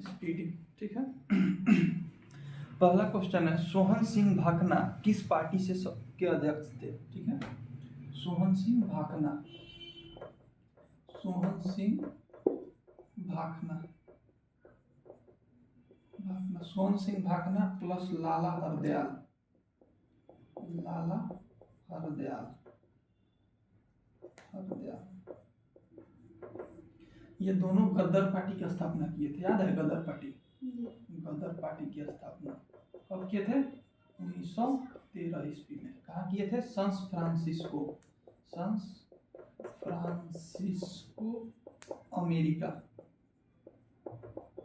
Speedy. ठीक है। पहला क्वेश्चन है, सोहन सिंह भाखना किस पार्टी से के अध्यक्ष थे? ठीक है, सोहन सिंह भाखना, सोहन सिंह भाखना, सोहन सिंह भाखना प्लस लाला हरदयाल, लाला हरदयाल, ये दोनों गदर पार्टी की स्थापना किए थे। याद है गदर पार्टी? गदर पार्टी की स्थापना कब किए थे? 1913 ईस्वी में। कहाँ किए थे? सांस फ्रांसिस्को, सांस फ्रांसिस्को अमेरिका।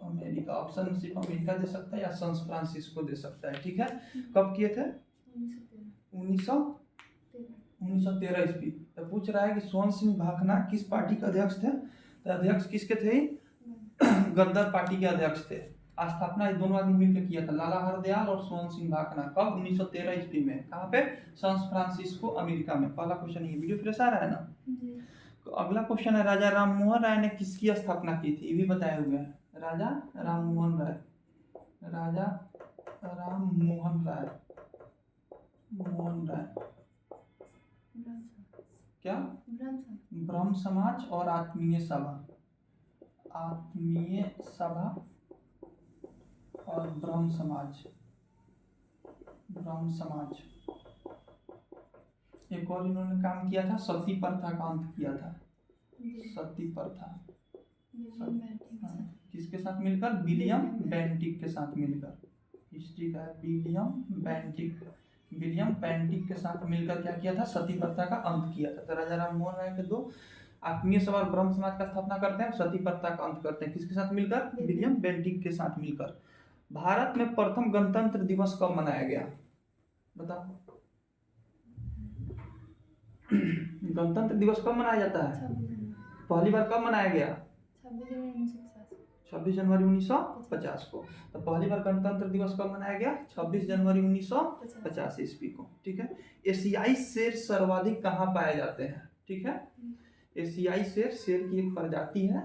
अमेरिका ऑप्शन सिर्फ अमेरिका दे सकता है या सांस फ्रांसिस्को दे सकता है। ठीक है। कब किए थे? 1913 ईस्वी। तो पूछ रहा है कि सोहन सिंह भाखना किस पार्टी के अध्यक्ष थे? तो अध्यक्ष किसके थे? गद्दर पार्टी के अध्यक्ष थे। स्थापना ये दोनों आदमी मिलकर किया था, लाला हरदयाल और सोहन सिंह भाखना। कब? 1913 ईस्वी में। कहाँ पे? सांस फ्रांसिस्को अमेरिका में। पहला क्वेश्चन ये। वीडियो फ्रेश आ रहा है ना? तो अगला क्वेश्चन है, राजा राममोहन राय ने किसकी स्थापना की थी? ये भी बताए हुए हैं। राजा राममोहन राय, राजा राममोहन राय, मोहन राय क्या? ब्रह्म समाज और आत्मीय सभा, आत्मीय सभा और ब्रह्म समाज, ब्रह्म समाज। एक और इन्होंने काम किया था, सती प्रथा का अंत किया था। सती प्रथा किसके साथ मिलकर? विलियम बेंटिक के साथ मिलकर। हिस्ट्री का विलियम बेंटिक, विलियम बेंटिक के साथ मिलकर क्या किया था? सती प्रथा का अंत किया था। तो राजा राममोहन राय के दो आत्मीय सभा और ब्रह्म समाज का स्थापना करते हैं, सती प्रथा का अंत करते हैं। किसके साथ मिलकर? विलियम बेंटिक के साथ मिलकर। भारत में प्रथम गणतंत्र दिवस कब मनाया गया? बताओ। गणतंत्र दिवस कब मनाया जाता है? पहली बार कब मनाया गया? 26 जनवरी 1950 को। तो पहली बार गणतंत्र दिवस कब मनाया गया? 26 जनवरी 1950 ईस्वी को। ठीक है। एशियाई शेर सर्वाधिक कहाँ पाए जाते हैं? ठीक है। एशियाई शेर, शेर की एक प्रजाति है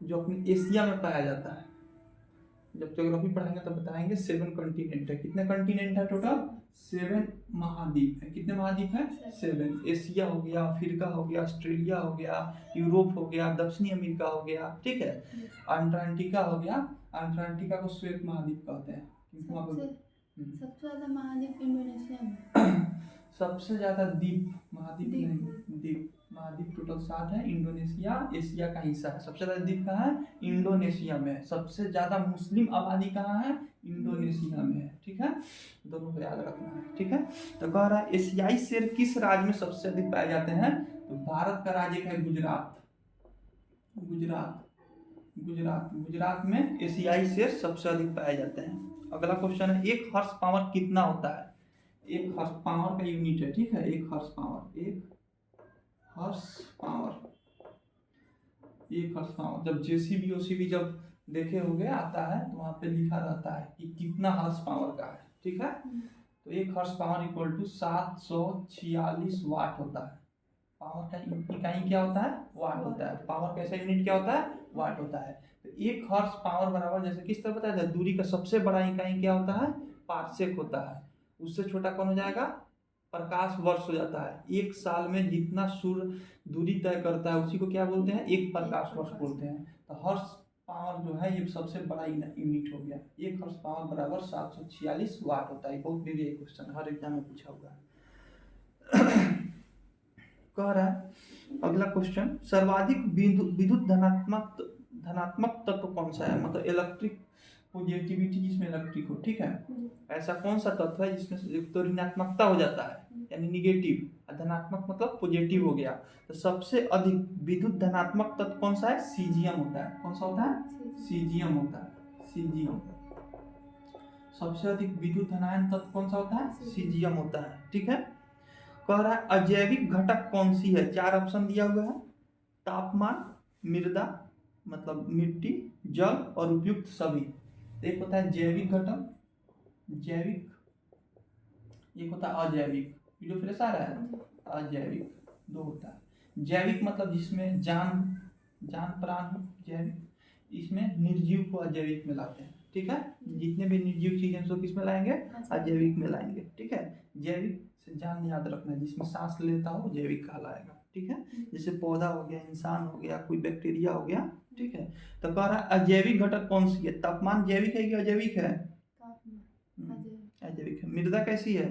जो अपनी एशिया में पाया जाता है। जब ज्योग्राफी पढ़ाएंगे तब बताएंगे। 7 कॉन्टिनेंट है। कितने कॉन्टिनेंट है टोटल? 7 महाद्वीप है। कितने महाद्वीप है? 7। एशिया हो गया, अफ्रीका हो गया, ऑस्ट्रेलिया हो गया, यूरोप हो गया, दक्षिणी अमेरिका हो गया। ठीक है। अंटार्कटिका हो गया। अंटार्कटिका को श्वेत महाद्वीप कहते हैं। सबसे ज्यादा महाद्वीप इंडोनेशिया में। सबसे ज्यादा द्वीप, महाद्वीप नहीं, द्वीप। महाद्वीप टोटल 7 है। इंडोनेशिया एशिया का हिस्सा है। सबसे ज्यादा द्वीप कहाँ है? इंडोनेशिया में। सबसे ज्यादा मुस्लिम आबादी कहाँ है? इंडोनेशिया में है। ठीक है, दोनों को याद रखना है। ठीक है। तो कह रहा है एशियाई शेर किस राज्य में सबसे अधिक पाए जाते हैं? तो भारत का राज्य है गुजरात। गुजरात, गुजरात, गुजरात में एशियाई शेर सबसे अधिक पाए जाते हैं। अगला क्वेश्चन है, एक हॉर्स पावर कितना होता है? एक हॉर्स पावर का यूनिट है। ठीक है, एक हॉर्स पावर, एक हॉर्स पावर, एक हॉर्स पावर। जब जेसीबी ओसीबी जब देखे होंगे आता है तो वहां पे लिखा रहता है कि कितना हॉर्स पावर का है। ठीक है। तो एक हॉर्स पावर इक्वल टू 746 वाट होता है। पावर का इकाई क्या होता है? वाट होता है। पावर का ऐसा यूनिट क्या होता है? वाट होता है। तो एक हॉर्स पावर बराबर, जैसे किस तरह बताया था, दूरी का सबसे बड़ा इकाई क्या होता है? पारसेक होता है। उससे छोटा कौन हो जाएगा? प्रकाश वर्ष हो जाता है। एक साल में जितना सूर्य दूरी तय करता है उसी को क्या बोलते हैं? एक प्रकाश वर्ष बोलते हैं। तो हॉर्स पावर जो है ये सबसे बड़ा यूनिट हो गया। एक हॉर्स पावर बराबर 746 वाट होता है। बहुत भी क्वेश्चन हर एग्जाम में पूछा हुआ है। कह रहा है अगला क्वेश्चन, सर्वाधिक विद्युत धनात्मक तत्व कौन सा है? मतलब इलेक्ट्रिक पॉजिटिविटी जिसमें इलेक्ट्रिक हो। ठीक है। ऐसा कौन सा तत्व है जिसमें तो ऋणात्मकता हो जाता है, यानी निगेटिव, धनात्मक मतलब पॉजिटिव हो गया। तो सबसे अधिक विद्युत धनात्मक तत्व कौन सा है? सीजियम होता है। कौन सा होता है? सीजियम होता है। सीजियम सबसे अधिक विद्युत धनायन तत्व कौन सा होता है? सीजियम होता है। ठीक है। कह रहा है अजैविक घटक कौन सी है? 4 ऑप्शन दिया हुआ है। तापमान, मृदा मतलब मिट्टी, जल और उपयुक्त सभी। एक होता है जैविक घटक, जैविक, एक होता है अजैविक। वीडियो फ्रेश आ रहा है? अजैविक 2 होता है। जैविक मतलब जिसमें जान प्राण हो, जैविक। इसमें निर्जीव को अजैविक में लाते हैं, ठीक है। जितने भी निर्जीव चीजें हैं उसको किस में लाएंगे, अजैविक में लाएंगे, ठीक है। जैविक से जान याद रखना है, जिसमें सांस लेता हो जैविक कहलाएगा, ठीक है। जैसे पौधा हो गया, इंसान हो गया, कोई बैक्टीरिया हो गया, ठीक है। तो कह रहा है अजैविक घटक कौन सी है, तापमान जैविक है कि अजैविक है, अजैविक है। मृदा कैसी है,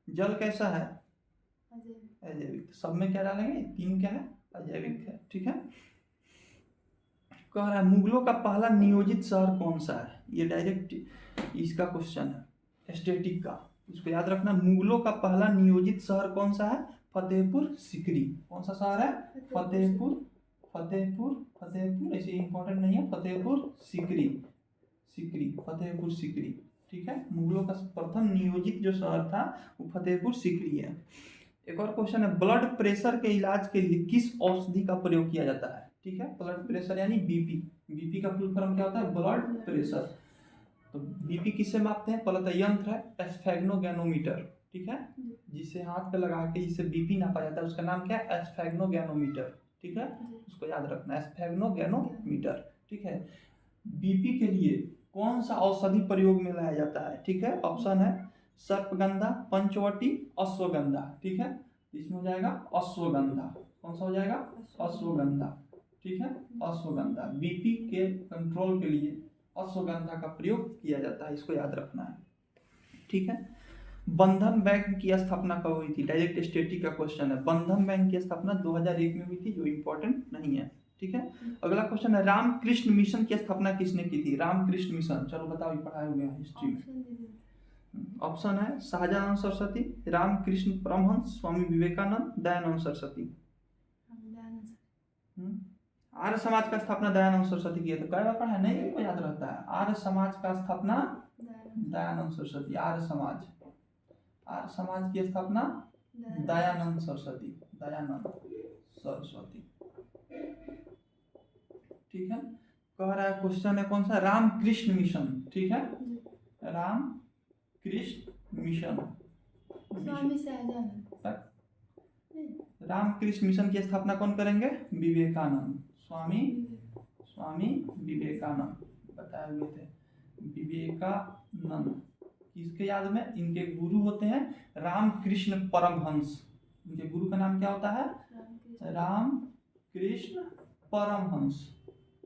जल कैसा है, अजैविक। सब में क्या डालेंगे, तीन क्या है, अजैविक है, ठीक है। कह रहा है मुगलों का पहला नियोजित शहर कौन सा है, ये डायरेक्ट इसका क्वेश्चन है स्टैटिक का, इसको याद रखना। मुगलों का पहला नियोजित शहर कौन सा है, फतेहपुर सिकरी। कौन सा शहर है, फतेहपुर, फतेहपुर, फतेहपुर, ऐसे इंपॉर्टेंट नहीं है, फतेहपुर सिकरी, सिकरी, फतेहपुर सिकरी, ठीक है। मुगलों का प्रथम नियोजित जो शहर था वो फतेहपुर सिकरी है। एक और क्वेश्चन है, ब्लड प्रेशर के इलाज के लिए किस औषधि का प्रयोग किया जाता है, ठीक है। ब्लड प्रेशर यानी बीपी, बीपी का फुल फॉर्म क्या होता है, ब्लड प्रेशर। तो बीपी किससे मापते हैं, पहले तो यंत्र है एस्फेग्नोगैनोमीटर, ठीक है, जिसे हाथ पे लगा के जिससे बीपी नापा जाता है उसका नाम क्या है, एस्फेग्नोगैनोमीटर, ठीक है। उसको याद रखना, एस्फेग्नोगैनोमीटर, ठीक है। बीपी के लिए कौन सा औषधि प्रयोग में लाया जाता है, ठीक है। ऑप्शन है सर्पगंधा, पंचवटी, अश्वगंधा, ठीक है। इसमें हो जाएगा अश्वगंधा, कौन सा हो जाएगा, अश्वगंधा, ठीक है, अश्वगंधा। बीपी के कंट्रोल के लिए अश्वगंधा का प्रयोग किया जाता है, इसको याद रखना है, ठीक है। बंधन बैंक की स्थापना कब हुई थी, डायरेक्ट स्टैटिक का क्वेश्चन है। बंधन बैंक की स्थापना 2001 में हुई थी, जो इंपॉर्टेंट नहीं है, ठीक है। अगला क्वेश्चन है, रामकृष्ण मिशन की स्थापना किसने की थी, रामकृष्ण मिशन, चलो बताओ, ये पढ़ाए हुए हैं हिस्ट्री में। ऑप्शन है शाहजानंद सरस्वती, रामकृष्ण परमहंस, स्वामी विवेकानंद, दयानंद सरस्वती। आर्य समाज का स्थापना दयानंद सरस्वती किया था, कई बार पढ़ा नहीं, इनको याद रहता है। आर्य समाज का स्थापना दयानंद सरस्वती, आर्य समाज, आर्य समाज की स्थापना दयानंद सरस्वती, दयानंद सरस्वती, ठीक है। कह रहा है क्वेश्चन है कौन सा, रामकृष्ण मिशन, ठीक है, रामकृष्ण मिशन, स्वामी शाहजानंद, रामकृष्ण मिशन की स्थापना कौन करेंगे, विवेकानंद, स्वामी, स्वामी विवेकानंद बताए हुए थे, विवेकानंद। किसके याद में, इनके गुरु होते हैं रामकृष्ण परमहंस, इनके गुरु का नाम क्या होता है, रामकृष्ण परमहंस,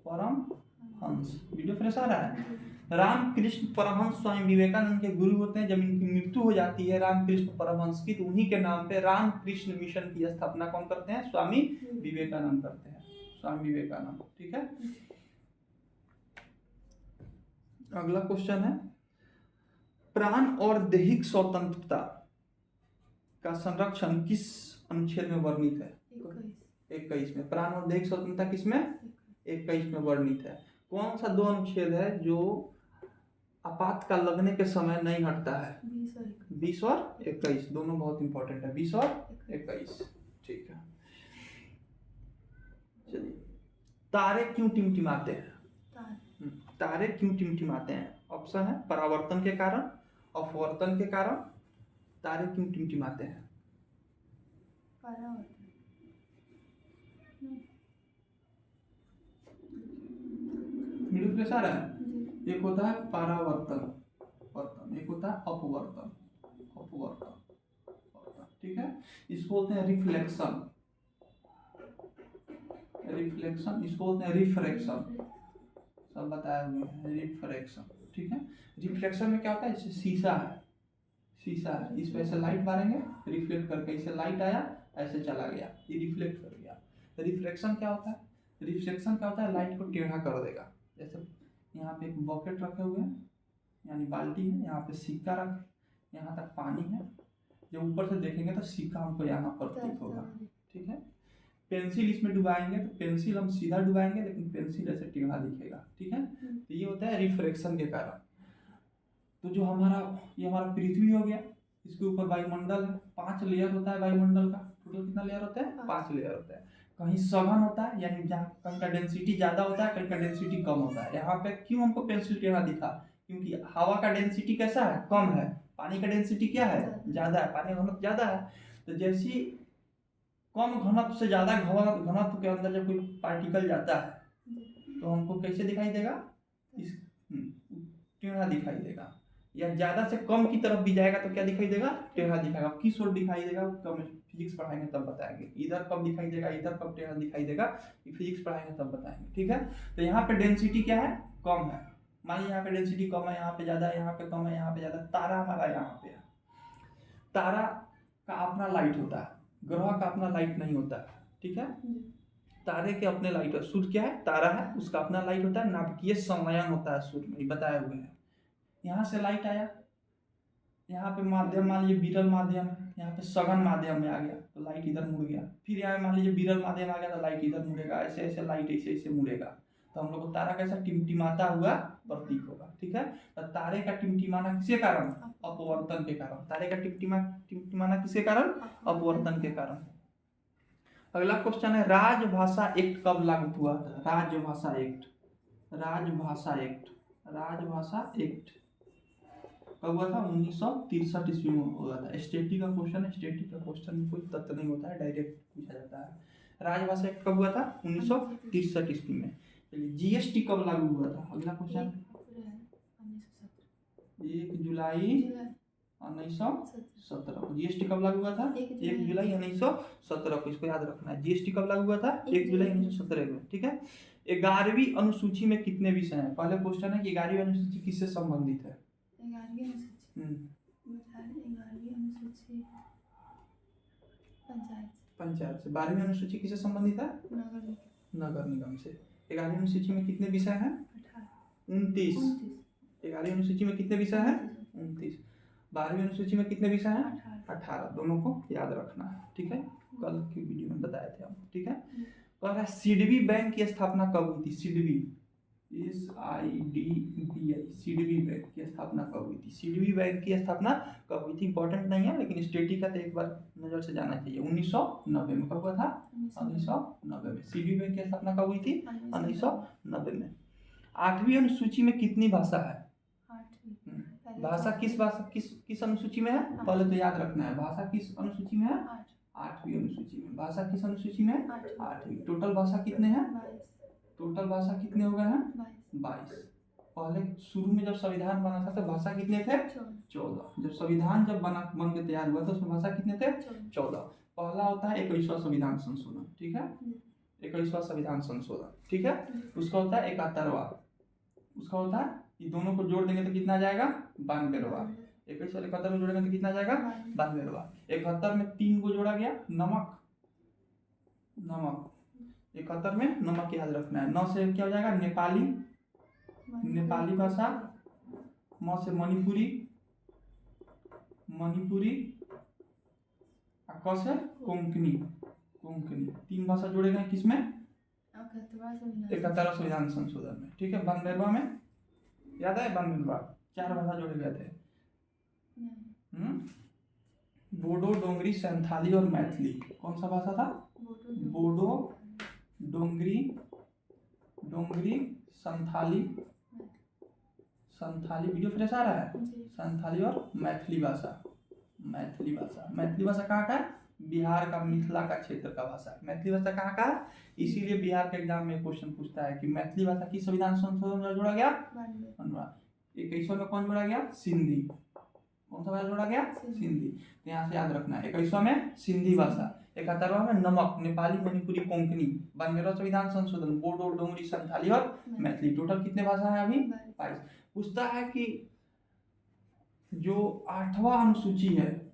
परमहंस। वीडियो फ्रेश आ रहा है। रामकृष्ण परमहंस स्वामी विवेकानंद के गुरु होते हैं। जब इनकी मृत्यु हो जाती है रामकृष्ण परमहंस की, तो उन्हीं के नाम पे रामकृष्ण मिशन की स्थापना कौन करते हैं, स्वामी विवेकानंद करते हैं, स्वामी विवेकानंद, ठीक है। अगला क्वेश्चन है, प्राण और दैहिक स्वतंत्रता का संरक्षण किस अनुच्छेद में वर्णित है, 21 में। प्राण और दैहिक स्वतंत्रता किसमें, 21 में वर्णित है। कौन सा दो अनुच्छेद है जो आपातकाल लगने के समय नहीं हटता है, 20 और 21, दोनों बहुत इंपॉर्टेंट है, 20 और 21, ठीक है। चलिए, तारे क्यों टिमटिमाते हैं, तारे क्यों टिमटिमाते हैं। ऑप्शन है परावर्तन के कारण, अपवर्तन के कारण, तारे क्यों टिमटिमाते हैं। मिडिल फ्रेश आ रहा है। एक होता है परावर्तन, वर्तन, एक होता है अपवर्तन, अपवर्तन, ठीक है। इसको बोलते हैं रिफ्लेक्शन, रिफ्लेक्शन, इसको बोलते हैं रिफ्रैक्शन, सब बताया हुआ है, रिफ्रैक्शन, ठीक है। रिफ्लेक्शन में क्या होता है, जैसे शीशा है, शीशा है, इस पे ऐसे लाइट मारेंगे, रिफ्लेक्ट करके, इसे लाइट आया ऐसे चला गया, ये रिफ्लेक्ट कर गया। रिफ्लेक्शन क्या होता है, रिफ्लेक्शन क्या होता है, लाइट को टेढ़ा कर देगा। जैसे यहाँ पे एक बकेट रखे हुए हैं, यानी बाल्टी है, यहाँ पे सिक्का रख, यहाँ तक पानी है, जब ऊपर से देखेंगे तो सिक्का हमको यहाँ पर प्रतीत होगा, ठीक है। पेंसिल इसमें डुबाएंगे तो पेंसिल हम सीधा डुबाएंगे, लेकिन पेंसिल ऐसे टेढ़ा दिखेगा, ठीक है। तो ये होता है रिफ्रैक्शन के कारण। तो जो हमारा, ये हमारा पृथ्वी हो गया, इसके ऊपर वायुमंडल है, 5 लेयर होता है वायुमंडल का, टोटल कितना लेयर होता है, 5 लेयर होता है। कहीं सघन होता है, यानी जहाँ कहीं का डेंसिटी ज़्यादा होता है, कहीं का डेंसिटी कम होता है। यहाँ पे क्यों हमको पेंसिल टेढ़ा दिखा, क्योंकि हवा का डेंसिटी कैसा है, कम है, पानी का डेंसिटी क्या है, ज़्यादा है, पानी का घनत्व ज़्यादा है। तो जैसी कम घनत्व से ज़्यादा घनत्व के अंदर जब कोई पार्टिकल जाता है तो हमको कैसे दिखाई देगा, इस टेढ़ा दिखाई देगा। या ज़्यादा से कम की तरफ भी जाएगा तो क्या दिखाई देगा, टेढ़ा दिखाएगा। किस ओर दिखाई देगा कब फिजिक्स पढ़ाएंगे तब बताएंगे। इधर कब दिखाई देगा, इधर कब टेढ़ा दिखाई देगा, फिजिक्स पढ़ाएंगे तब बताएंगे। ठीक है, तो यहाँ पे डेंसिटी क्या है, कम है। मान लीजिए यहाँ पे डेंसिटी कम है, यहाँ पे ज़्यादा है, यहाँ पे कम है, यहाँ पे ज़्यादा। तारा हमारा यहाँ पे है। तारा का अपना लाइट होता है, ग्रह का अपना लाइट नहीं होता है। ठीक है, तारे के अपने लाइट है। सूर्य क्या है, तारा है, उसका अपना लाइट होता है, नाभिकीय संलयन होता है सूर्य में, बताए हुए हैं। यहाँ से लाइट आया, यहाँ पे माध्यम मान लीजिए विरल माध्यम है, यहाँ पे सघन माध्यम में आ गया तो लाइट इधर मुड़ गया। फिर यहाँ मान लीजिए विरल माध्यम आ गया तो लाइट इधर मुड़ेगा। ऐसे ऐसे लाइट ऐसे ऐसे मुड़ेगा, तो हम लोग को तारा कैसा टिमटिमाता हुआ प्रतीक होगा। ठीक है, तो तारे का टिमटिमाना किसके कारण, अपवर्तन के कारण। तारे का टिमटिमाना किसके कारण, अपवर्तन के कारण। अगला क्वेश्चन है, राजभाषा एक्ट कब लागू हुआ था। राजभाषा एक्ट, राजभाषा एक्ट, राजभाषा एक्ट कब हुआ था, 1963 ईस्वी में हुआ था। स्टेटिक का क्वेश्चन है, स्टेटिक का क्वेश्चन में कोई तथ्य नहीं होता है, डायरेक्ट पूछा जाता है। राजभाषा एक्ट कब हुआ था, 1963 ईस्वी में। चलिए, जीएसटी कब लागू हुआ था। अगला क्वेश्चन, 1 जुलाई 1917। जीएसटी कब लागू हुआ था, 1 जुलाई 1917 को, इसको याद रखना है। जीएसटी कब लागू हुआ था, 1 जुलाई 1917 में। ठीक है, 11वीं अनुसूची में कितने विषय हैं। पहले क्वेश्चन है कि 11वीं अनुसूची किससे संबंधित है। 11वीं अनुसूची पंचायत से। 12वीं अनुसूची किससे संबंधित है, नगर निगम से। 11वीं अनुसूची में कितने विषय हैं, 29। 11वीं अनुसूची में कितने विषय हैं, 29। 12वीं अनुसूची में कितने विषय हैं, 18। दोनों को याद रखना है। ठीक है, कल की वीडियो में बताए थे हम। ठीक है, और सिडबी बैंक की स्थापना कब हुई थी। सिडबी, SIDBI, सिडबी बैंक की स्थापना कब हुई थी। सिडबी बैंक की स्थापना कब हुई थी, इंपॉर्टेंट नहीं है लेकिन स्टेटिक का तो एक बार नजर से जाना चाहिए। 1990 में। कब हुआ था, 1990 में। सिडबी बैंक की स्थापना कब हुई थी, 1990 में। 8वीं अनुसूची में कितनी भाषा है। भाषा किस अनुसूची में है, पहले तो याद रखना है। भाषा किस अनुसूची में है, 8वीं अनुसूची में। भाषा किस अनुसूची में, 8वीं। टोटल भाषा कितने हैं, टोटल भाषा कितने हो गए हैं, 22। पहले शुरू में जब संविधान बना था तो भाषा कितने थे, 14। जब संविधान बन के तैयार हुआ तो उसमें भाषा कितने थे, 14। पहला होता है 21वां संविधान संशोधन। ठीक है, 21वां संविधान संशोधन। ठीक है, उसका होता है 71वां। उसका होता है, ये दोनों को जोड़ देंगे तो कितना आ जाएगा, 92वां। 21 और 71 में जोड़ेंगे तो कितना आ जाएगा, 92वां। 71 में 3 को जोड़ा गया, नमक। 71 में नमक याद रखना है। 9 से क्या हो जाएगा, नेपाली भाषा। म से मणिपुरी, क से कोंकणी। 3 भाषा जोड़े गए किसमें, 71वां संविधान संशोधन में। ठीक है, 92वां में याद है, 92वां 4 भाषा जोड़े गए थे। बोडो, डोंगरी, संथाली और मैथिली। कौन सा भाषा था, बोडो, डोंगरी, संथाली। वीडियो फ्रेश आ रहा है, संथाली और मैथिली भाषा। मैथिली भाषा कहाँ का है, बिहार का, मिथिला का क्षेत्र का भाषा है। मैथिली भाषा कहाँ का है, इसीलिए बिहार के एग्जाम में क्वेश्चन पूछता है कि मैथिली भाषा किस संविधान संशोधन में जोड़ा गया, 21वां में कौन जोड़ा गया, सिंधी। कौन सा भाषा जोड़ा गया, सिंधी। तो यहाँ से याद रखना है, 21वां में सिंधी भाषा, 71वां में नमक, नेपाली, मणिपुरी, कोंकणी। 92वां संविधान संशोधन, बोडो, डोंगरी, संथाली और मैथिली। टोटल कितने भाषा है अभी, 22। पूछता है कि जो 8वां अनुसूची है,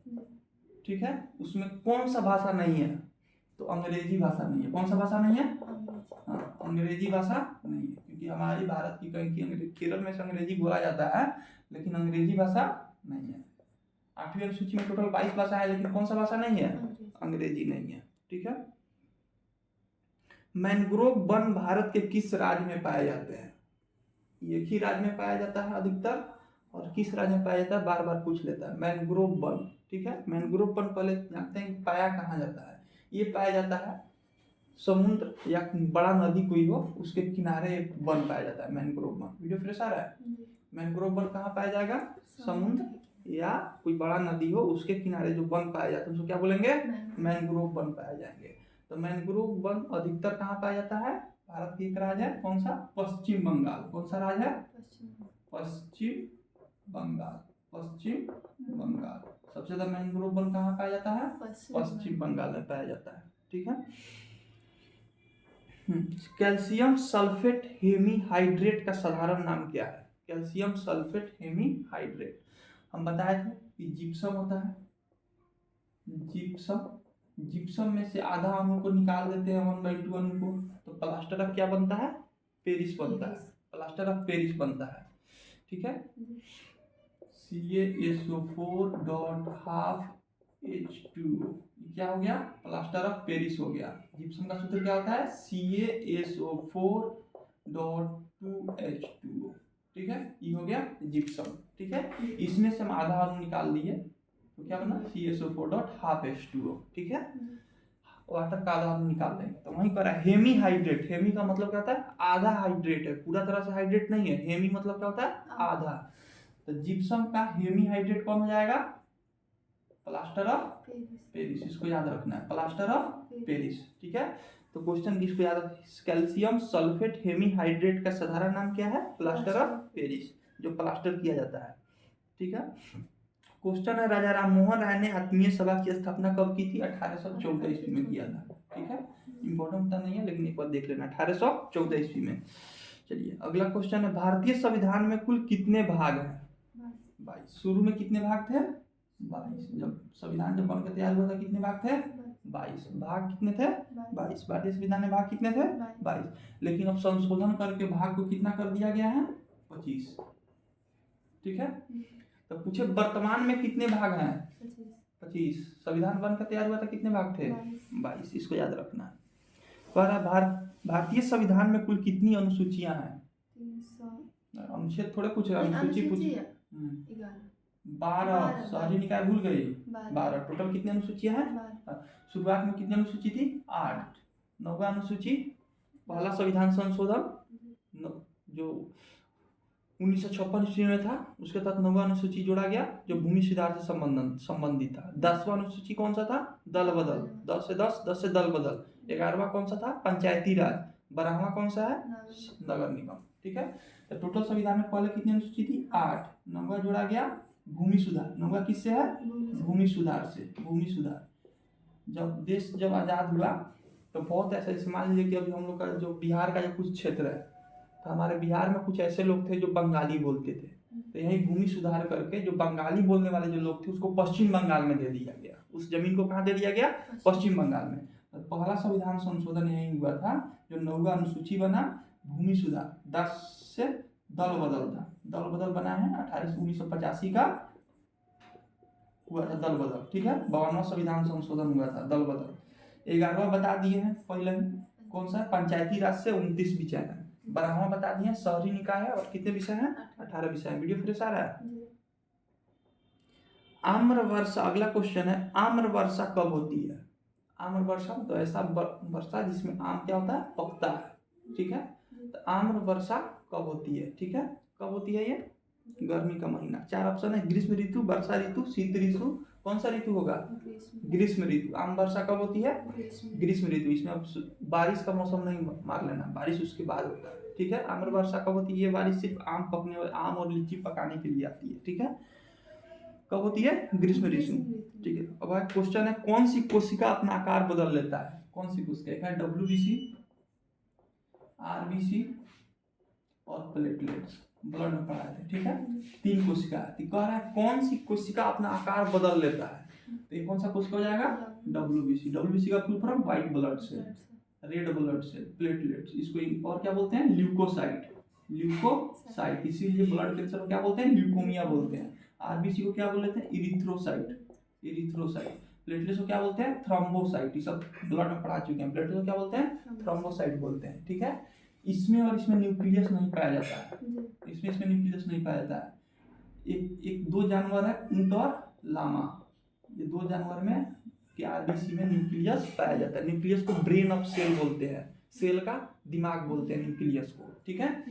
ठीक है, उसमें कौन सा भाषा नहीं है, तो अंग्रेजी भाषा नहीं है। कौन सा भाषा नहीं है, हाँ, अंग्रेजी भाषा नहीं है, क्योंकि हमारी भारत की कहीं केरल में से अंग्रेजी बोला जाता है लेकिन अंग्रेजी भाषा नहीं है। 8वीं अनुसूची में टोटल 22 भाषा है, लेकिन कौन सा भाषा नहीं है, अंग्रेजी नहीं है। ठीक है, मैंग्रोव वन भारत के किस राज्य में पाए जाते हैं। एक ही राज्य में पाया जाता है अधिकतर, और किस राज्य में पाया जाता है, बार बार पूछ लेता है। मैंग्रोव वन, ठीक है, मैंग्रोव वन पहले जानते हैं पाया कहाँ जाता है। ये पाया जाता है समुद्र या बड़ा नदी कोई हो उसके किनारे वन पाया जाता है, मैंग्रोव वन। वीडियो फ्रेश आ रहा है, मैंग्रोव वन कहाँ पाया जाएगा, समुद्र या कोई बड़ा नदी हो उसके किनारे जो वन पाया जाता है उसको क्या बोलेंगे, मैंग्रोव वन पाए जाएंगे। तो मैंग्रोव वन अधिकतर कहाँ पाया जाता है? भारत की एक राज्य है, कौन सा? पश्चिम बंगाल। कौन सा राज्य है? पश्चिम बंगाल। पश्चिम बंगाल। सबसे ज्यादा मैंग्रोव वन कहाँ पाया जाता है? पश्चिम बंगाल में पाया जाता है। ठीक है। कैल्शियम सल्फेट हेमीहाइड्रेट का साधारण नाम क्या है? कैल्शियम सल्फेट हेमीहाइड्रेट हम बताए थे कि जिप्सम होता है। जिप्सम में से आधा अणु को निकाल देते हैं 1/2 अणु को, तो प्लास्टर ऑफ क्या बनता है? पेरिस बनता है। प्लास्टर ऑफ पेरिस बनता है। ठीक है। CaSO4.12H2O क्या हो गया? प्लास्टर ऑफ पेरिस हो गया। जिप्सम का सूत्र क्या होता है? CaSO4.2H2O। ठीक है, ये हो गया जिप्सम। ठीक है, इसमें से हम आधा अणु निकाल लिए तो क्या बना? CaSO4.12H2O। ठीक है, वाटर का आधा अणु निकाल देंगे तो वहीं पर हेमी हाइड्रेट। हेमी का मतलब क्या होता है? आधा हाइड्रेट है, पूरा तरह से हाइड्रेट नहीं है। हेमी मतलब क्या होता है? आधा। तो जिप्सम का हेमी हाइड्रेट कौन हो जाएगा? Plaster of Paris. इसको याद रखना है, प्लास्टर ऑफ पेरिस। ठीक है, तो क्वेश्चन इसको याद रख। कैल्शियम सल्फेट हेमीहाइड्रेट का साधारण नाम क्या है? प्लास्टर ऑफ पेरिस, जो प्लास्टर किया जाता है। ठीक है। क्वेश्चन है, राजा राम मोहन राय ने आत्मीय सभा की स्थापना कब की थी? 1814 ईस्वी में किया था। ठीक है, इंपॉर्टेंट तो नहीं है लेकिन एक बार देख लेना, 1814 ईस्वी में। चलिए अगला क्वेश्चन है, भारतीय संविधान में कुल कितने भाग हैं? 22। शुरू में कितने भाग थे? 22। जब संविधान जब बनकर तैयार हुआ था कितने भाग थे? 22। भाग कितने थे? 22। भारतीय संविधान में भाग कितने थे? 22। लेकिन अब संशोधन करके भाग को कितना कर दिया गया है? 25। ठीक है, तो पूछे वर्तमान में कितने भाग हैं? 25। संविधान बनकर तैयार हुआ था कितने भाग थे? 22। इसको याद रखना है। भारतीय संविधान में कुल कितनी अनुसूचियां हैं? 300। अनुच्छेद थोड़े पूछ रहे, अनुसूची पूछी। 12। शहरी निकाय भूल गई? 12। टोटल कितनी अनुसूचियां हैं? शुरुआत में कितनी अनुसूची थी? 8। 9वां अनुसूची पहला संविधान संशोधन जो 1956 ईस्वी में था, उसके तहत 9वां अनुसूची जोड़ा गया जो भूमि सुधार से संबंधित था। 10वां अनुसूची कौन सा था? दल बदल, 10 से 10, 10 से दल बदल। 11वां कौन सा था? पंचायती राज। 12वां कौन सा है? नगर निगम। ठीक है, तो टोटल संविधान में पहले कितनी अनुसूची थी? 8। 9वां जोड़ा गया भूमि सुधार। 9वां किससे है? भूमि सुधार से। भूमि सुधार जब आजाद हुआ तो बहुत ऐसे, मान लीजिए कि अभी हम लोग का जो बिहार का जो कुछ क्षेत्र है, तो हमारे बिहार में कुछ ऐसे लोग थे जो बंगाली बोलते थे, तो यही भूमि सुधार करके जो बंगाली बोलने वाले जो लोग थे उसको पश्चिम बंगाल में दे दिया गया। उस जमीन को कहाँ दे दिया गया? पश्चिम बंगाल में। तो पहला संविधान संशोधन यही हुआ था, जो 9वां अनुसूची बना भूमि सुधार। 10 से दल बदल था, दल बदल बना है 1985 का हुआ था दल बदल। ठीक है, 52वां संविधान संशोधन हुआ था दल बदल। 11वां बता दिए हैं पहले, कौन सा? पंचायती राज से 29 विषय है। 12वां बता दिए शहरी निकाय है, और कितने विषय हैं? 18 विषय हैं। वीडियो फ्रेश आ रहा है? आम्र वर्षा, अगला क्वेश्चन है, आम्र वर्षा कब होती है? आम्र वर्षा तो ऐसा वर्षा जिसमें आम क्या होता है? पकता है। ठीक है, तो आम्र वर्षा कब होती है? ठीक है, कब होती है? ये गर्मी का महीना। 4 ऑप्शन है, ग्रीष्म ऋतु, वर्षा ऋतु, शीत ऋतु। कौन सा ऋतु होगा? ग्रीष्म ऋतु। आम वर्षा कब होती है? ग्रीष्म ऋतु। इसमें अब बारिश का मौसम नहीं मार लेना, बारिश उसके बाद होता है। ठीक है, आम्र वर्षा कब होती है? ये बारिश सिर्फ आम पकने और आम और लीची पकाने के लिए आती है। ठीक है, कब होती है? ग्रीष्म ऋतु। ठीक है, अब क्वेश्चन है, कौन सी कोशिका अपना आकार बदल लेता है? कौन सी कोशिका? एक है WBC, RBC और प्लेटलेट्स। ब्लड में पढ़ाए थे। ठीक है, 3 कोशिका आती। कह रहा है कौन सी कोशिका अपना आकार बदल लेता है? तो ये कौन सा कोशिका हो जाएगा? WBC। WBC का full form white blood cell, red blood cell, platelets. इसको और क्या बोलते हैं? ल्यूकोसाइट। ल्यूकोसाइट, इसीलिए ब्लड कैंसर को क्या बोलते हैं? ल्यूकोमिया बोलते हैं। RBC को क्या बोलते हैं? इरिथ्रोसाइट। प्लेटलेट्स को क्या बोलते हैं? थ्रोम्बोसाइट। ये सब ब्लड में पढ़ा चुके हैं। प्लेटलेट्स को क्या बोलते हैं? थ्रोम्बोसाइट बोलते हैं। ठीक है, इसमें और इसमें न्यूक्लियस नहीं पाया जाता है। इसमें न्यूक्लियस नहीं पाया जाता है। एक 2 जानवर है, ऊंट और लामा। ये 2 जानवर में कि RBC में न्यूक्लियस पाया जाता है। न्यूक्लियस को ब्रेन ऑफ सेल बोलते हैं, सेल का दिमाग बोलते हैं न्यूक्लियस को। ठीक है,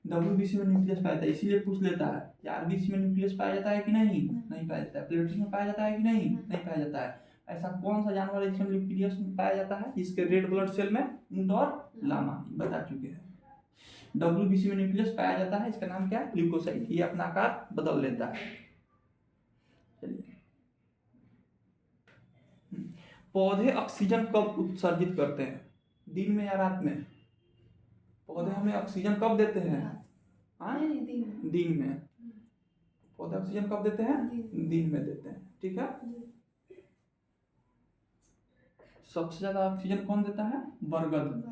WBC में न्यूक्लियस पाया जाता है, इसीलिए पूछ लेता है कि RBC में न्यूक्लियस पाया जाता है कि नहीं? नहीं पाया जाता है। प्लेटलेट्स में पाया जाता है कि नहीं? नहीं पाया जाता है। ऐसा कौन सा जानवर है जिसमें न्यूक्लियस में पाया जाता है, जिसके रेड ब्लड सेल में ऊंट और लामा, बता चुके हैं। WBC में न्यूक्लियस पाया जाता है, इसका नाम क्या है, ल्यूकोसाइट। ये अपना आकार बदल लेता है। चलिए, पौधे ऑक्सीजन कब उत्सर्जित करते हैं, दिन में या रात में? पौधे हमें ऑक्सीजन कब देते हैं? हाँ, दिन में। पौधे ऑक्सीजन कब देते हैं? दिन में देते हैं। ठीक है। सबसे ज्यादा ऑक्सीजन कौन देता है? बरगद।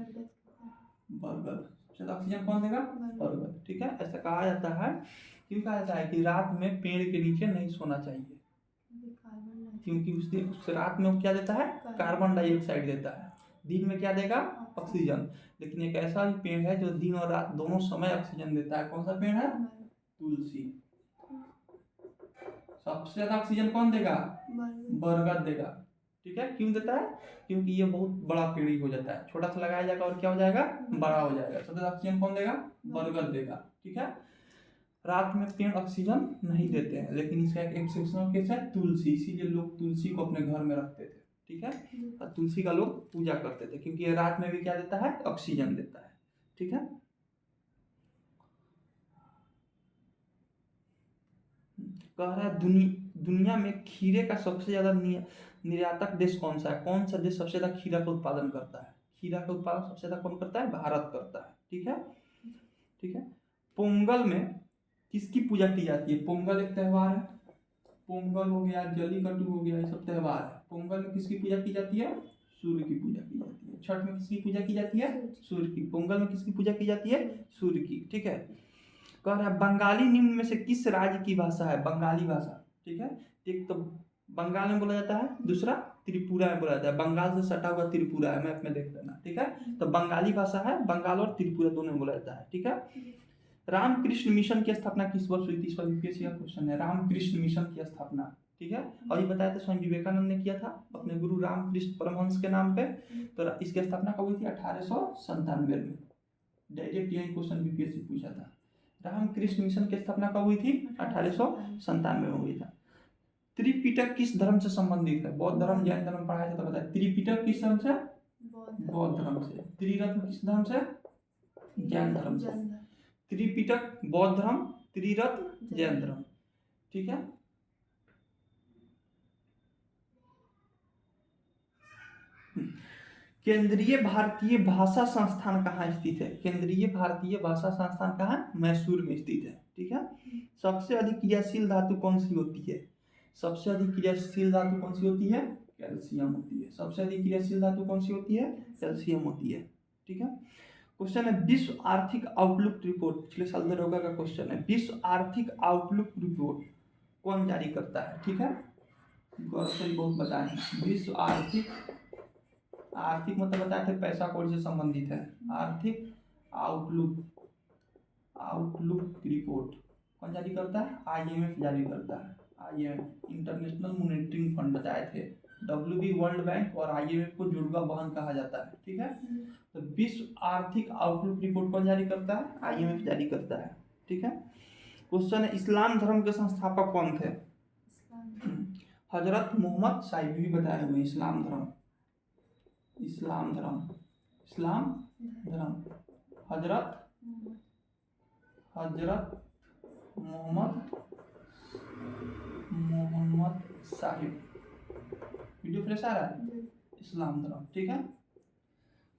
बरगद सबसे ज्यादा ऑक्सीजन कौन देगा? बरगद। ठीक है। ऐसा कहा जाता है, क्यों कहा जाता है कि रात में पेड़ के नीचे नहीं सोना चाहिए, क्योंकि उस रात में वो क्या देता है? कार्बन डाइऑक्साइड देता है। दिन में क्या देगा? ऑक्सीजन। लेकिन एक ऐसा भी पेड़ है जो दिन और रात दोनों समय ऑक्सीजन देता है। कौन सा पेड़ है? तुलसी। सबसे ज्यादा ऑक्सीजन कौन देगा? बरगद देगा। ठीक है। क्यों देता है? क्योंकि ये बहुत बड़ा पेड़ ही हो जाता है, छोटा सा लगाया जाएगा और क्या हो जाएगा? बड़ा हो जाएगा। सबसे ज्यादा ऑक्सीजन कौन देगा? बरगद देगा। ठीक है। रात में पेड़ ऑक्सीजन नहीं देते हैं, लेकिन इसका एक एक्सेप्शनल केस है, तुलसी। इसीलिए लोग तुलसी को अपने घर में रखते थे। ठीक है। और तुलसी का लोग पूजा करते थे, क्योंकि ये रात में भी क्या देता है? ऑक्सीजन देता है। ठीक है। कह रहा है दुनिया में खीरे का सबसे ज्यादा निर्यातक देश कौन सा है? कौन सा देश सबसे ज्यादा खीरा का उत्पादन करता है? खीरा का उत्पादन सबसे ज्यादा कौन करता है? भारत करता है। ठीक है। ठीक है। पोंगल में किसकी पूजा की जाती है? पोंगल एक त्यौहार है। पोंगल हो गया, जल्लीकट्टू हो गया, ये सब त्यौहार है। पोंगल में किसकी पूजा की जाती है? सूर्य की पूजा की जाती है। छठ में किसकी पूजा की जाती है? सूर्य की। पोंगल में किसकी पूजा की जाती है? सूर्य की। ठीक है। कह रहा है बंगाली निम्न में से किस राज्य की भाषा है? बंगाली भाषा। ठीक है। एक तो बंगाल में बोला जाता है, दूसरा त्रिपुरा में बोला जाता है। बंगाल से सटा हुआ त्रिपुरा है, मैप में देख लेना। ठीक है। तो बंगाली भाषा है, बंगाल और त्रिपुरा दोनों में बोला जाता है। ठीक है। रामकृष्ण मिशन की स्थापना किस वर्ष हुई थी? इस पर यूपीएससी का क्वेश्चन है, रामकृष्ण मिशन की स्थापना। ठीक है। और ये बताया था स्वामी विवेकानंद ने किया था अपने गुरु रामकृष्ण परमहंस के नाम पे। तो इसकी स्थापना कब हुई थी? 1897 में। डायरेक्ट यही क्वेश्चन यूपीएससी पूछा था। रामकृष्ण मिशन की स्थापना कब हुई थी? 1897 में हुई था। त्रिपिटक किस धर्म से संबंधित है? बौद्ध धर्म, जैन धर्म पढ़ाया था तो बताया। त्रिपिटक किस धर्म से? बौद्ध धर्म से। त्रिरत्न किस धर्म से? जैन धर्म से। त्रिपिटक बौद्ध धर्म, त्रिरत्न जैन धर्म। ठीक है। केंद्रीय भारतीय भाषा संस्थान कहाँ स्थित है? केंद्रीय भारतीय भाषा संस्थान कहाँ? मैसूर में स्थित है। ठीक है। सबसे अधिक क्रियाशील धातु कौन सी होती है? सबसे अधिक क्रियाशील धातु कौन सी होती है? कैल्शियम होती है। सबसे अधिक क्रियाशील धातु कौन सी होती है? कैल्शियम होती है। ठीक है। क्वेश्चन है विश्व आर्थिक आउटलुक रिपोर्ट, पिछले साल दरोगा का क्वेश्चन है। विश्व आर्थिक आउटलुक रिपोर्ट कौन जारी करता है? ठीक है। गौर से बहुत बताएं। विश्व आर्थिक मतलब बताए थे पैसा कौड़ी से संबंधित है। आर्थिक आउटलुक रिपोर्ट कौन जारी करता है? IMF जारी करता है। IMF इंटरनेशनल मॉनेटरी फंड बताए थे। WB वर्ल्ड बैंक और IMF को जुड़वा बहन कहा जाता है। ठीक है। तो विश्व आर्थिक आउटलुक रिपोर्ट कौन जारी करता है? IMF जारी करता है। ठीक है। क्वेश्चन है इस्लाम धर्म के संस्थापक कौन थे? हजरत मोहम्मद साहिब भी बताए हुए। इस्लाम धर्म हजरत मोहम्मद साहिब। वीडियो फ्रेश आ रहा है? इस्लाम धर्म। ठीक है।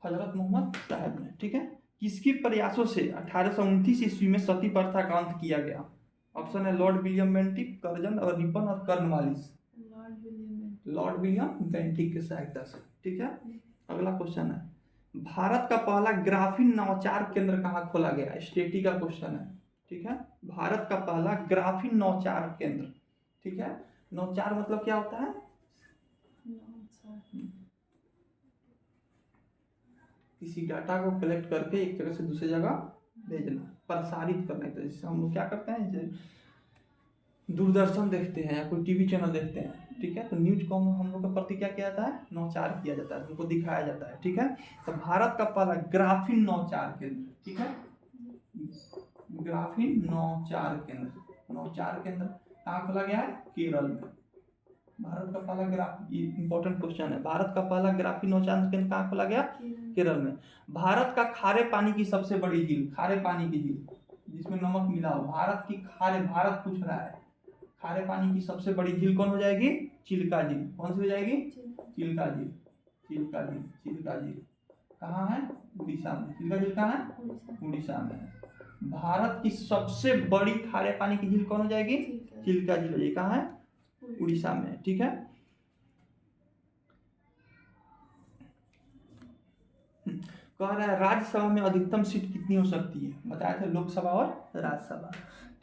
हजरत मोहम्मद साहिब ने। ठीक है। किसके प्रयासों से 1829 ईस्वी में सती प्रथा का अंत किया गया? ऑप्शन है लॉर्ड विलियम बेंटिक, कर्जन और रिपन और कर्नवालिस। लॉर्ड विलियम बेंटिक की सहायता से। ठीक है। अगला क्वेश्चन है भारत का पहला ग्राफीन नवाचार केंद्र कहाँ खोला गया? स्टेटी का क्वेश्चन है। ठीक है। भारत का पहला ग्राफीन नवाचार केंद्र। ठीक है। नवाचार मतलब क्या होता है? किसी डाटा को कलेक्ट करके एक जगह से दूसरी जगह भेजना, प्रसारित करना। तो जैसे हम लोग क्या करते हैं, दूरदर्शन देखते हैं या कोई टीवी चैनल देखते हैं। ठीक है। तो न्यूज को हम लोग के प्रति क्या किया जाता है? नवाचार किया जाता है, उनको दिखाया जाता है। ठीक है। तो भारत का पहला ग्राफीन नवाचार केंद्र। ठीक है। ग्राफीन नवाचार केंद्र कहाँ खोला गया है? केरल में। भारत का पहला ग्राफी, इंपॉर्टेंट क्वेश्चन है, भारत का पहला ग्राफीन नौचांद केंद्र कहाँ खोला गया? केरल में। भारत का खारे पानी की सबसे बड़ी झील, खारे पानी की झील जिसमें नमक मिला हो, भारत की खारे, भारत पूछ रहा है, खारे पानी की सबसे बड़ी झील कौन हो जाएगी? चिल्का झील। कौन सी हो जाएगी? चिल्का झील। चिल्का झील, चिल्का झील कहाँ है? उड़ीसा में। चिल्का झील कहाँ है? उड़ीसा में। भारत की सबसे बड़ी खारे पानी की झील कौन हो जाएगी? चिल्का झील। ये कहाँ है? उड़ीसा में। ठीक है। कह रहा है राज्यसभा में अधिकतम सीट कितनी हो सकती है? बताया था लोकसभा और राज्यसभा।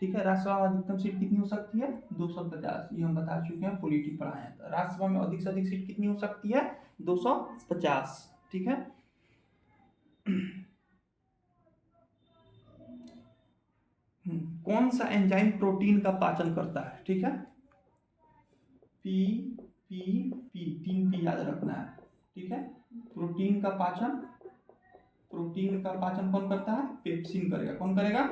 ठीक है, राज्यसभा में अधिकतम सीट कितनी हो सकती है? 250। ये हम बता चुके हैं, पॉलिटी पढ़ाए हैं। तो राज्यसभा में अधिक से अधिक सीट कितनी हो सकती है? 250। ठीक है। कौन सा एंजाइम प्रोटीन का पाचन करता है? ठीक है, पी पी पी, 3 पी याद रखना है। ठीक है, प्रोटीन का पाचन, प्रोटीन का पाचन कौन करता है? पेप्सिन करेगा। कौन करेगा?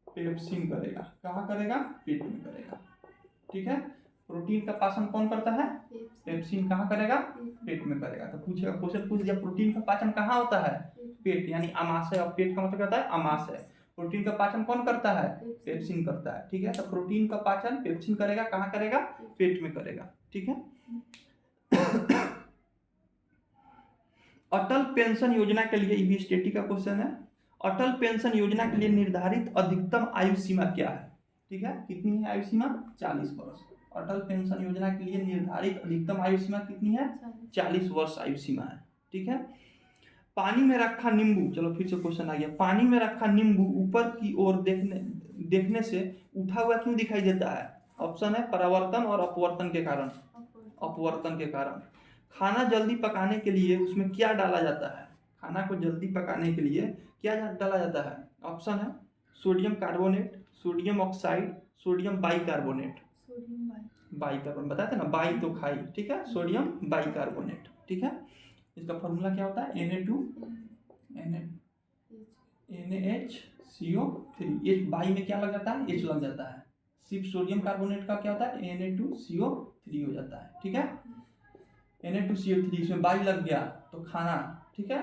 पेप्सिन करेगा। कहाँ करेगा? पेट में करेगा। ठीक है, प्रोटीन का पाचन कौन करता है? पेप्सिन। कहाँ करेगा? पेट में करेगा। तो पूछेगा, क्वेश्चन पूछ दिया प्रोटीन का पाचन कहाँ होता है? पेट, यानी अमाशय। और पेट का मतलब कहता है अमाशय। प्रोटीन का पाचन कौन करता है? पेप्सिन करता है। ठीक है, तो प्रोटीन का पाचन पेप्सिन करेगा। कहाँ करेगा? पेट में करेगा। ठीक है। अटल पेंशन योजना के लिए, ये स्टेटिक का क्वेश्चन है, अटल पेंशन योजना के लिए निर्धारित अधिकतम आयु सीमा क्या है? ठीक है, कितनी है आयु सीमा? 40 वर्ष। अटल पेंशन योजना के लिए निर्धारित अधिकतम आयु सीमा कितनी है? 40 वर्ष आयु सीमा है। ठीक है। पानी में रखा नींबू, चलो फिर से क्वेश्चन आ गया, पानी में रखा नींबू ऊपर की ओर देखने से उठा हुआ क्यों दिखाई देता है? ऑप्शन है परावर्तन और अपवर्तन के कारण। अपवर्तन के कारण। खाना जल्दी पकाने के लिए उसमें क्या डाला जाता है? खाना को जल्दी पकाने के लिए क्या डाला जाता है? ऑप्शन है sodium carbonate, sodium oxide, sodium bicarbonate. Bicarbonate बताते ना, बाई तो खाई। ठीक है, सोडियम बाइकार्बोनेट। ठीक है, इसका फॉर्मूला क्या होता है? NaHCO3। ये बाई में क्या लग जाता है? H लग जाता है। सिर्फ सोडियम कार्बोनेट का क्या होता है? Na2CO3 हो जाता है। ठीक है, Na2CO3, इसमें बाई लग गया तो खाना। ठीक है,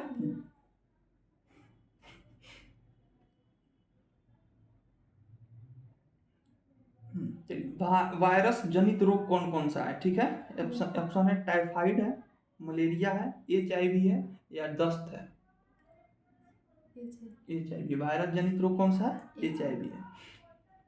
वायरस जनित रोग कौन कौन सा है? ठीक है, ऑप्शन है टाइफाइड है, मलेरिया है, HIV है या दस्त है? HIV। वायरस जनित रोग कौन सा है? HIV है।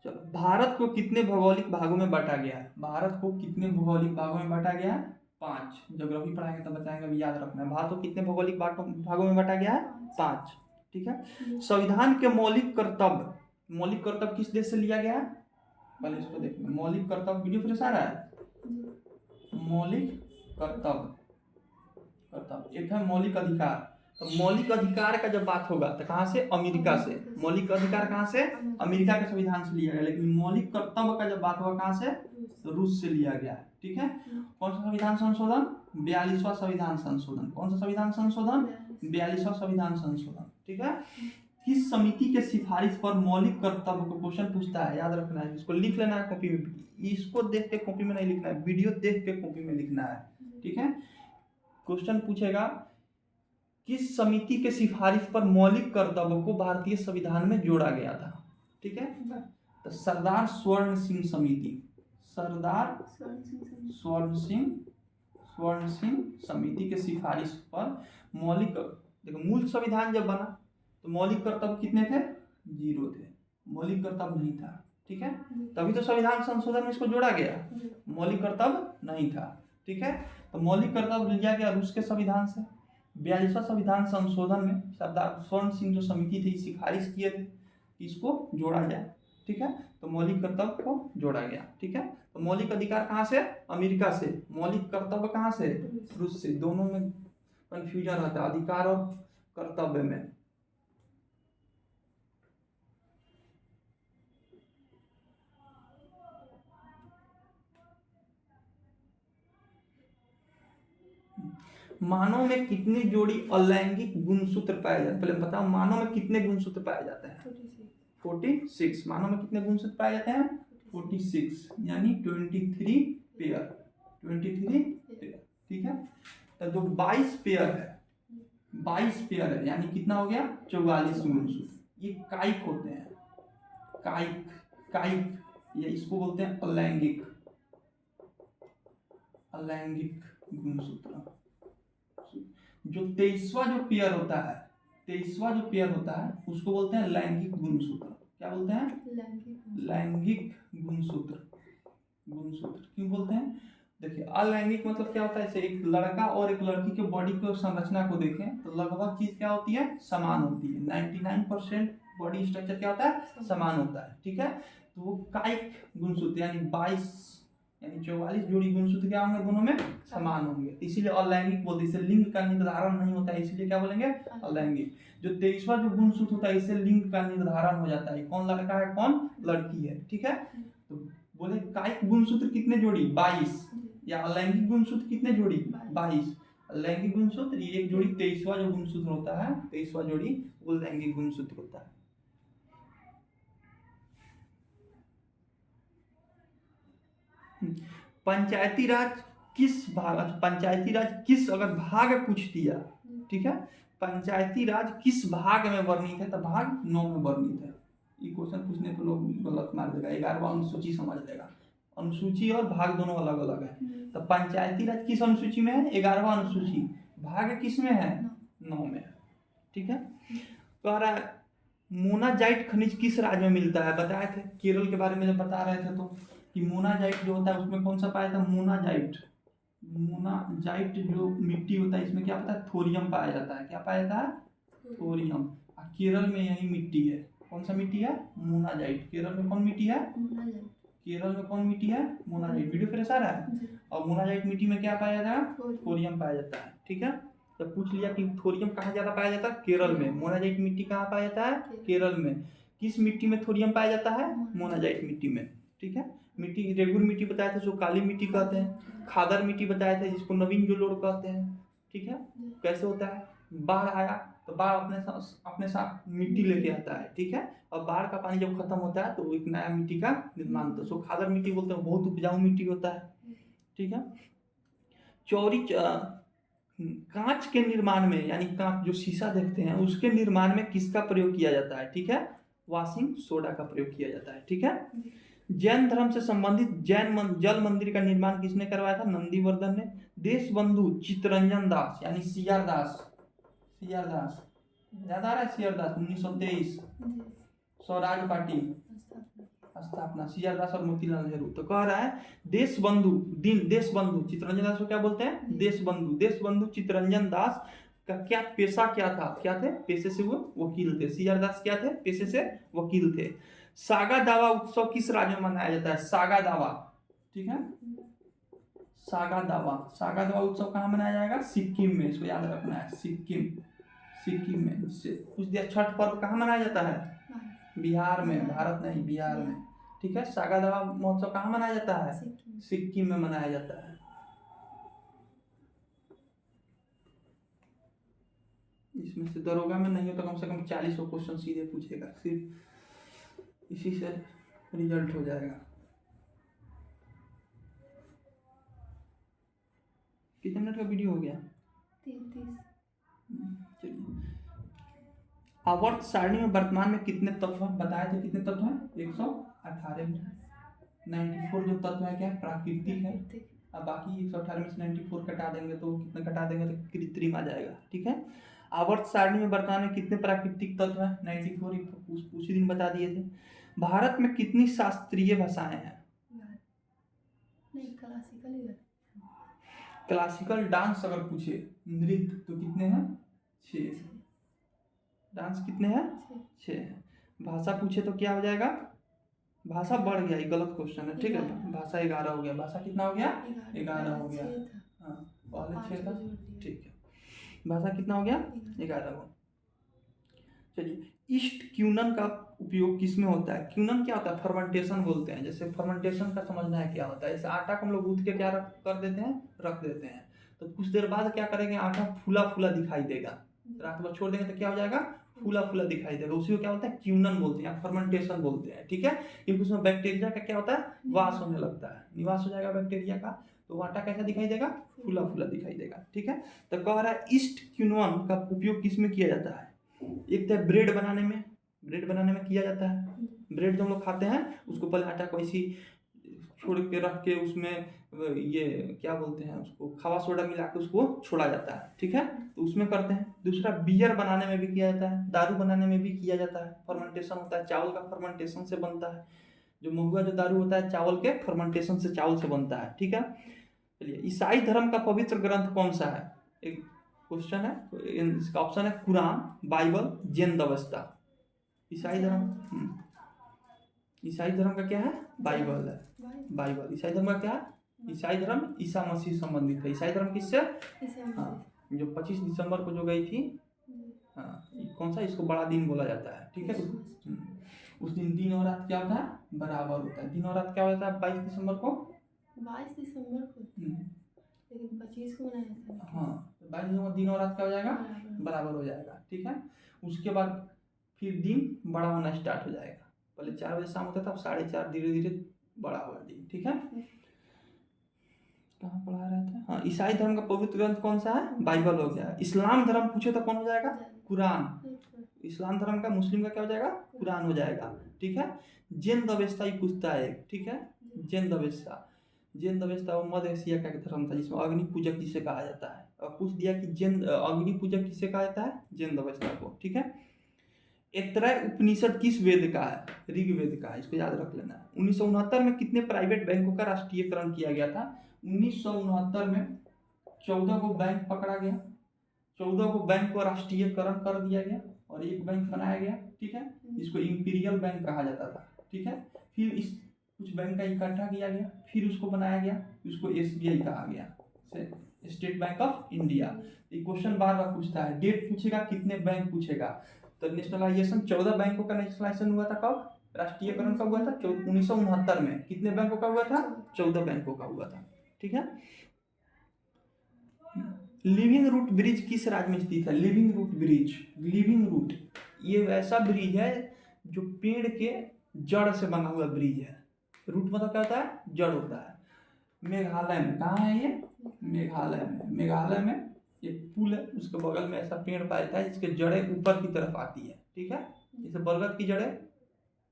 चलो, भारत को कितने भौगोलिक भागों में बांटा गया है? भारत को कितने भौगोलिक भागों में बांटा गया है? 5। ज्योग्राफी पढ़ाएंगे तो बताएंगे, अभी याद रखना है। भारत को कितने भौगोलिक भागों में बांटा गया है? 5। ठीक है। संविधान के मौलिक कर्तव्य, मौलिक कर्तव्य किस देश से लिया गया है? पहले इसको देखना। मौलिक कर्तव्य, वीडियो फ्रेश आ रहा है? मौलिक कर्तव्य, एक है मौलिक अधिकार। तो मौलिक अधिकार का जब बात होगा तो कहाँ से? अमेरिका से। मौलिक अधिकार कहाँ से? अमेरिका के संविधान से लिया गया। लेकिन मौलिक कर्तव्य का जब बात होगा कहाँ से? तो रूस से लिया गया है। ठीक है। कौन सा संविधान संशोधन? 42वां संविधान संशोधन। कौन सा संविधान संशोधन? 42वां संविधान संशोधन। ठीक है। किस समिति के सिफारिश पर मौलिक कर्तव्य को क्वेश्चन पूछता है? याद रखना है, इसको लिख लेना है कॉपी में। इसको देख के कॉपी में नहीं लिखना है, वीडियो देख के कॉपी में लिखना है। ठीक है। क्वेश्चन पूछेगा किस समिति के सिफारिश पर मौलिक कर्तव्य को भारतीय संविधान में जोड़ा गया था? ठीक है, तो सरदार स्वर्ण सिंह समिति, सरदार स्वर्ण सिंह समिति के सिफारिश पर मौलिक, देखो मूल संविधान जब बना तो मौलिक कर्तव्य कितने थे? 0 थे, मौलिक कर्तव्य नहीं था। ठीक है, तभी तो संविधान संशोधन में इसको जोड़ा गया, मौलिक कर्तव्य नहीं था। ठीक है, तो मौलिक कर्तव्य लिया गया रूस के संविधान से। 42वां संविधान संशोधन में सरदार स्वर्ण सिंह जो समिति थी सिफारिश किए थे कि इसको जोड़ा जाए। ठीक है, तो मौलिक कर्तव्य को जोड़ा गया। ठीक है, तो मौलिक अधिकार कहाँ से? अमेरिका से। मौलिक कर्तव्य कहाँ से? रूस से। दोनों में कंफ्यूजन रहता है, अधिकार और कर्तव्य में। मानव में कितनी जोड़ी अलैंगिक गुणसूत्र पाए जाते हैं? पहले बताओ, मानव में कितने गुणसूत्र पाए जाते हैं? 46। मानव में कितने गुणसूत्र पाए जाते हैं? 46, यानी 23 पेयर। 23 पेयर, ठीक है। तो जो 22 पेयर है, 22 पेयर है यानी कितना हो गया 44 गुणसूत्र। ये कायिक होते हैं, कायिक, कायिक, या इसको बोलते हैं अलैंगिक, अलैंगिक गुणसूत्र। जो 23वां जो पेयर होता है, 23वां जो पेयर होता है उसको बोलते हैं लैंगिक गुणसूत्र। क्या बोलते हैं? लैंगिक गुणसूत्र। गुणसूत्र क्यों बोलते हैं? देखिए अलैंगिक मतलब क्या होता है, जैसे एक लड़का और एक लड़की के बॉडी को संरचना को देखें तो लगभग चीज क्या होती है, समान होती है। 99% बॉडी स्ट्रक्चर क्या होता है, समान होता है, ठीक है। तो वो कायिक गुणसूत्र यानी 22 यानी 44 जोड़ी गुणसूत्र क्या होंगे, दोनों में समान होंगे, इसीलिए अलैंगिक बोलते हैं। इससे लिंग का निर्धारण नहीं होता है, इसलिए क्या बोलेंगे, अलैंगिक। जो 23वां जो गुणसूत्र होता है इससे लिंग का निर्धारण हो जाता है, कौन लड़का है कौन लड़की है, ठीक है। तो बोले कायिक गुणसूत्र कितने जोड़ी, 22, या अलैंगिक गुणसूत्र कितने जोड़ी, 22। लैंगिक गुणसूत्र ये एक जोड़ी 23वां जो गुणसूत्र होता है, 23वां जोड़ी वो लैंगिक गुणसूत्र होता है। पंचायती राज किस भाग, पंचायती राज किस अगर भाग पूछ दिया, ठीक है, पंचायती राज किस भाग में वर्णित है, तो भाग 9 में वर्णित है। ये क्वेश्चन पूछने पर लोग गलत मार देगा, 11वां अनुसूची समझ लेगा। अनुसूची और भाग दोनों अलग अलग है। तो पंचायती राज किस अनुसूची में है, 11वां अनुसूची। भाग किस में है, 9 में है, ठीक है। कह रहा है मोनाजाइट खनिज किस राज्य में मिलता है, बताए थे केरल के बारे में जब बता रहे थे तो कि मोनाजाइट जो होता है उसमें कौन सा पाया था, मोनाजाइट। मोनाजाइट जो मिट्टी होता है इसमें क्या पता है, थोरियम पाया जाता है। क्या पाया जाता है, थोरियम। केरल में यही मिट्टी है, कौन सा मिट्टी है, मोनाजाइट। केरल में कौन मिट्टी है, केरल में कौन मिट्टी है, मोनाजाइट। वीडियो फ्रेश आ रहा है। और मोनाजाइट मिट्टी में क्या पाया जाता है, थोरियम पाया जाता है, ठीक है। तो पूछ लिया कि थोरियम कहाँ ज्यादा पाया जाता है, केरल में। मोनाजाइट मिट्टी कहाँ पाया जाता है, केरल में। किस मिट्टी में थोरियम पाया जाता है, मोनाजाइट मिट्टी में, ठीक है। मिट्टी रेगुलर मिट्टी बताया था जो काली मिट्टी कहते हैं, खादर मिट्टी बताया था जिसको नवीन जोलोड़ कहते हैं, ठीक है। कैसे होता है, बाढ़ आया तो बाढ़ अपने साथ मिट्टी लेके आता है, ठीक है। और बाढ़ का पानी जब खत्म होता है तो एक नया मिट्टी का निर्माण होता है, सो खादर मिट्टी बोलते हैं, बहुत उपजाऊ मिट्टी होता है, ठीक है। चौरी कांच के निर्माण में, यानी कांच जो शीशा देखते हैं उसके निर्माण में किसका प्रयोग किया जाता है, ठीक है, वाशिंग सोडा का प्रयोग किया जाता है, ठीक है। जैन धर्म से संबंधित जल मंदिर का निर्माण किसने करवाया था, नंदीवर्धन ने। देश बंधु चित्तरंजन दास यानी सीआर दास, सीआर दास याद आ रहा है, सीआर दास 1923 स्वराज पार्टी स्थापना, सीआर दास और मोतीलाल नेहरू। तो कह रहा है देश बंधु चित्तरंजन दास को क्या बोलते हैं, देश बंधु चित्तरंजन दास का क्या पेशा क्या था, क्या थे, पेशे से वो वकील थे। सीआर दास क्या थे, पेशे से वकील थे। सागा दावा उत्सव किस राज्य में मनाया जाता है, सागा दावा, ठीक है। सागा दावा उत्सव कहाँ मनाया जाएगा, सिक्किम में। इसको याद रखना है, सिक्किम में। इससे पूछ दिया छठ पर्व कहाँ मनाया जाता है, बिहार में, भारत नहीं, बिहार में, ठीक है। सागा दावा महोत्सव कहाँ मनाया जाता है, सिक्किम में मनाया जाता है। इसमें से दरोगा में नहीं हो तो कम से कम 40 क्वेश्चन सीधे पूछेगा, सिर्फ इसी से रिजल्ट हो जाएगा। कितने मिनट का वीडियो हो गया, 33। चलिए। आवर्त सारणी में वर्तमान में कितने तत्व हैं, बताए थे कितने तत्व हैं, 118 में। 94 जो तत्व है क्या है, प्राकृतिक है। अब बाकी 118 में से 94 कटा देंगे तो कितने कटा देंगे तो कृत्रिम आ जाएगा, ठीक है। आवर्त सारणी में वर्तमान में कितने प्राकृतिक तत्व हैं, 94, उसी दिन बता दिए थे। भारत में कितनी शास्त्रीय भाषाएं हैं, क्लासिकल डांस अगर पूछे नृत्य तो कितने हैं, 6। डांस कितने हैं, 6 हैं। भाषा पूछे तो क्या हो जाएगा, भाषा बढ़ गया, ये गलत क्वेश्चन है, ठीक है। भाषा 11 हो गया, भाषा कितना हो गया, 11 हो गया, हाँ पहले 6 था, ठीक है। भाषा कितना हो गया, 11 हो। चलिए, ईस्ट क्यूनन का उपयोग किस में होता है, क्यूनन क्या होता है, फर्मेंटेशन बोलते हैं। जैसे फर्मेंटेशन का समझना है क्या होता है, जैसे आटा को हम लोग गूंथ के क्या कर देते हैं, रख देते हैं, तो कुछ देर बाद क्या करेंगे, आटा फूला फूला दिखाई देगा, रात भर छोड़ देंगे तो क्या हो जाएगा, फूला फूला दिखाई देगा, उसी को क्या बोलते हैं, क्यूनन बोलते हैं, फर्मेंटेशन बोलते हैं, ठीक है। क्योंकि उसमें बैक्टीरिया का क्या होता है, वास होने लगता है, निवास हो जाएगा बैक्टीरिया का। तो वो आटा कैसा दिखाई देगा, फूला फूला दिखाई देगा। ठीक है, तो कह रहा है ईस्ट क्विनोन का उपयोग किस में किया जाता है? एक तो ब्रेड बनाने में, ब्रेड बनाने में किया जाता है। ब्रेड जो हम लोग खाते हैं उसको पहले आटा को ऐसी छोड़ के रख के उसमें ये क्या बोलते हैं उसको, खावा सोडा मिला के उसको छोड़ा जाता है। ठीक है, तो उसमें करते हैं। दूसरा बियर बनाने में भी किया जाता है, दारू बनाने में भी किया जाता है। फर्मेंटेशन होता है, चावल का फर्मेंटेशन से बनता है। जो महुआ जो दारू होता है चावल के फर्मेंटेशन से, चावल से बनता है। ठीक है, चलिए ईसाई धर्म का पवित्र ग्रंथ कौन सा है? एक क्वेश्चन है, इसका ऑप्शन है कुरान, बाइबल, जैन अवस्था। ईसाई धर्म ईसाई धर्म का क्या है? बाइबल है, बाइबल। ईसाई धर्म का क्या है? ईसाई धर्म ईसा मसीह संबंधित है। ईसाई धर्म किससे? हाँ, जो 25 दिसंबर को जो गई थी, हाँ, कौन सा, इसको बड़ा दिन बोला जाता है। ठीक है, उस दिन दिन और रात क्या होता है? बराबर होता है। दिन और रात क्या होता है 22 दिसंबर को? 22 दिसंबर को, लेकिन 25 को मनाया जाता है। हाँ, 22 दिसंबर दिन और रात क्या हो जाएगा? बराबर हो जाएगा। ठीक है, उसके बाद फिर दिन बड़ा होना स्टार्ट हो जाएगा। पहले 4 बजे शाम होता था, अब 4:30 धीरे धीरे बड़ा हुआ दिन। ठीक है, कहाँ पढ़ा रहे थे? हाँ, ईसाई धर्म का पवित्र ग्रंथ कौन सा है? बाइबल हो गया। इस्लाम धर्म पूछे तो कौन हो जाएगा? कुरान। इस्लाम धर्म का, मुस्लिम का क्या हो जाएगा? कुरान हो जाएगा। ठीक है, जैन दवेस्ता ही पूछता है। ठीक है, जैन दवेस्ता, जैन दवेस्ता वो मध्य एशिया का एक धर्म था जिसमें अग्नि पूजक जिसे कहा जाता है। और पूछ दिया कि जैन अग्नि पूजक किसे कहा जाता है? जैन दवेस्ता को। ठीक है, ऐतरेय उपनिषद किस वेद का है? ऋग्वेद का है, इसको याद रख लेना है। 1969 में कितने प्राइवेट बैंकों का राष्ट्रीयकरण किया गया था? 1969 में 14 को बैंक पकड़ा गया, 14 को बैंक को राष्ट्रीयकरण कर दिया गया और एक बैंक बनाया गया। ठीक है, इसको इंपीरियल बैंक कहा जाता था। ठीक है, फिर इस कुछ बैंक का इकट्ठा किया गया, फिर उसको बनाया गया, उसको एसबीआई कहा गया, स्टेट बैंक ऑफ इंडिया। ये क्वेश्चन बार बार पूछता है, डेट पूछेगा, कितने बैंक पूछेगा। तो नेशनलाइजेशन 14 बैंकों का नेशनलाइजेशन हुआ था कब? राष्ट्रीयकरण कब हुआ था? 1969 में। कितने बैंकों का हुआ था? 14 बैंकों का हुआ था। ठीक है, लिविंग रूट ब्रिज किस राज्य में स्थित है? Living root bridge, living root ये वैसा ब्रिज है जो पेड़ के जड़ से बना हुआ ब्रिज है। रूट मतलब क्या होता है? जड़ होता है। मेघालय में, कहाँ है ये? मेघालय में। मेघालय में एक पुल है, उसके बगल में ऐसा पेड़ पाया जाता है जिसके जड़ें ऊपर की तरफ आती है। ठीक है, जैसे बरगद की जड़ें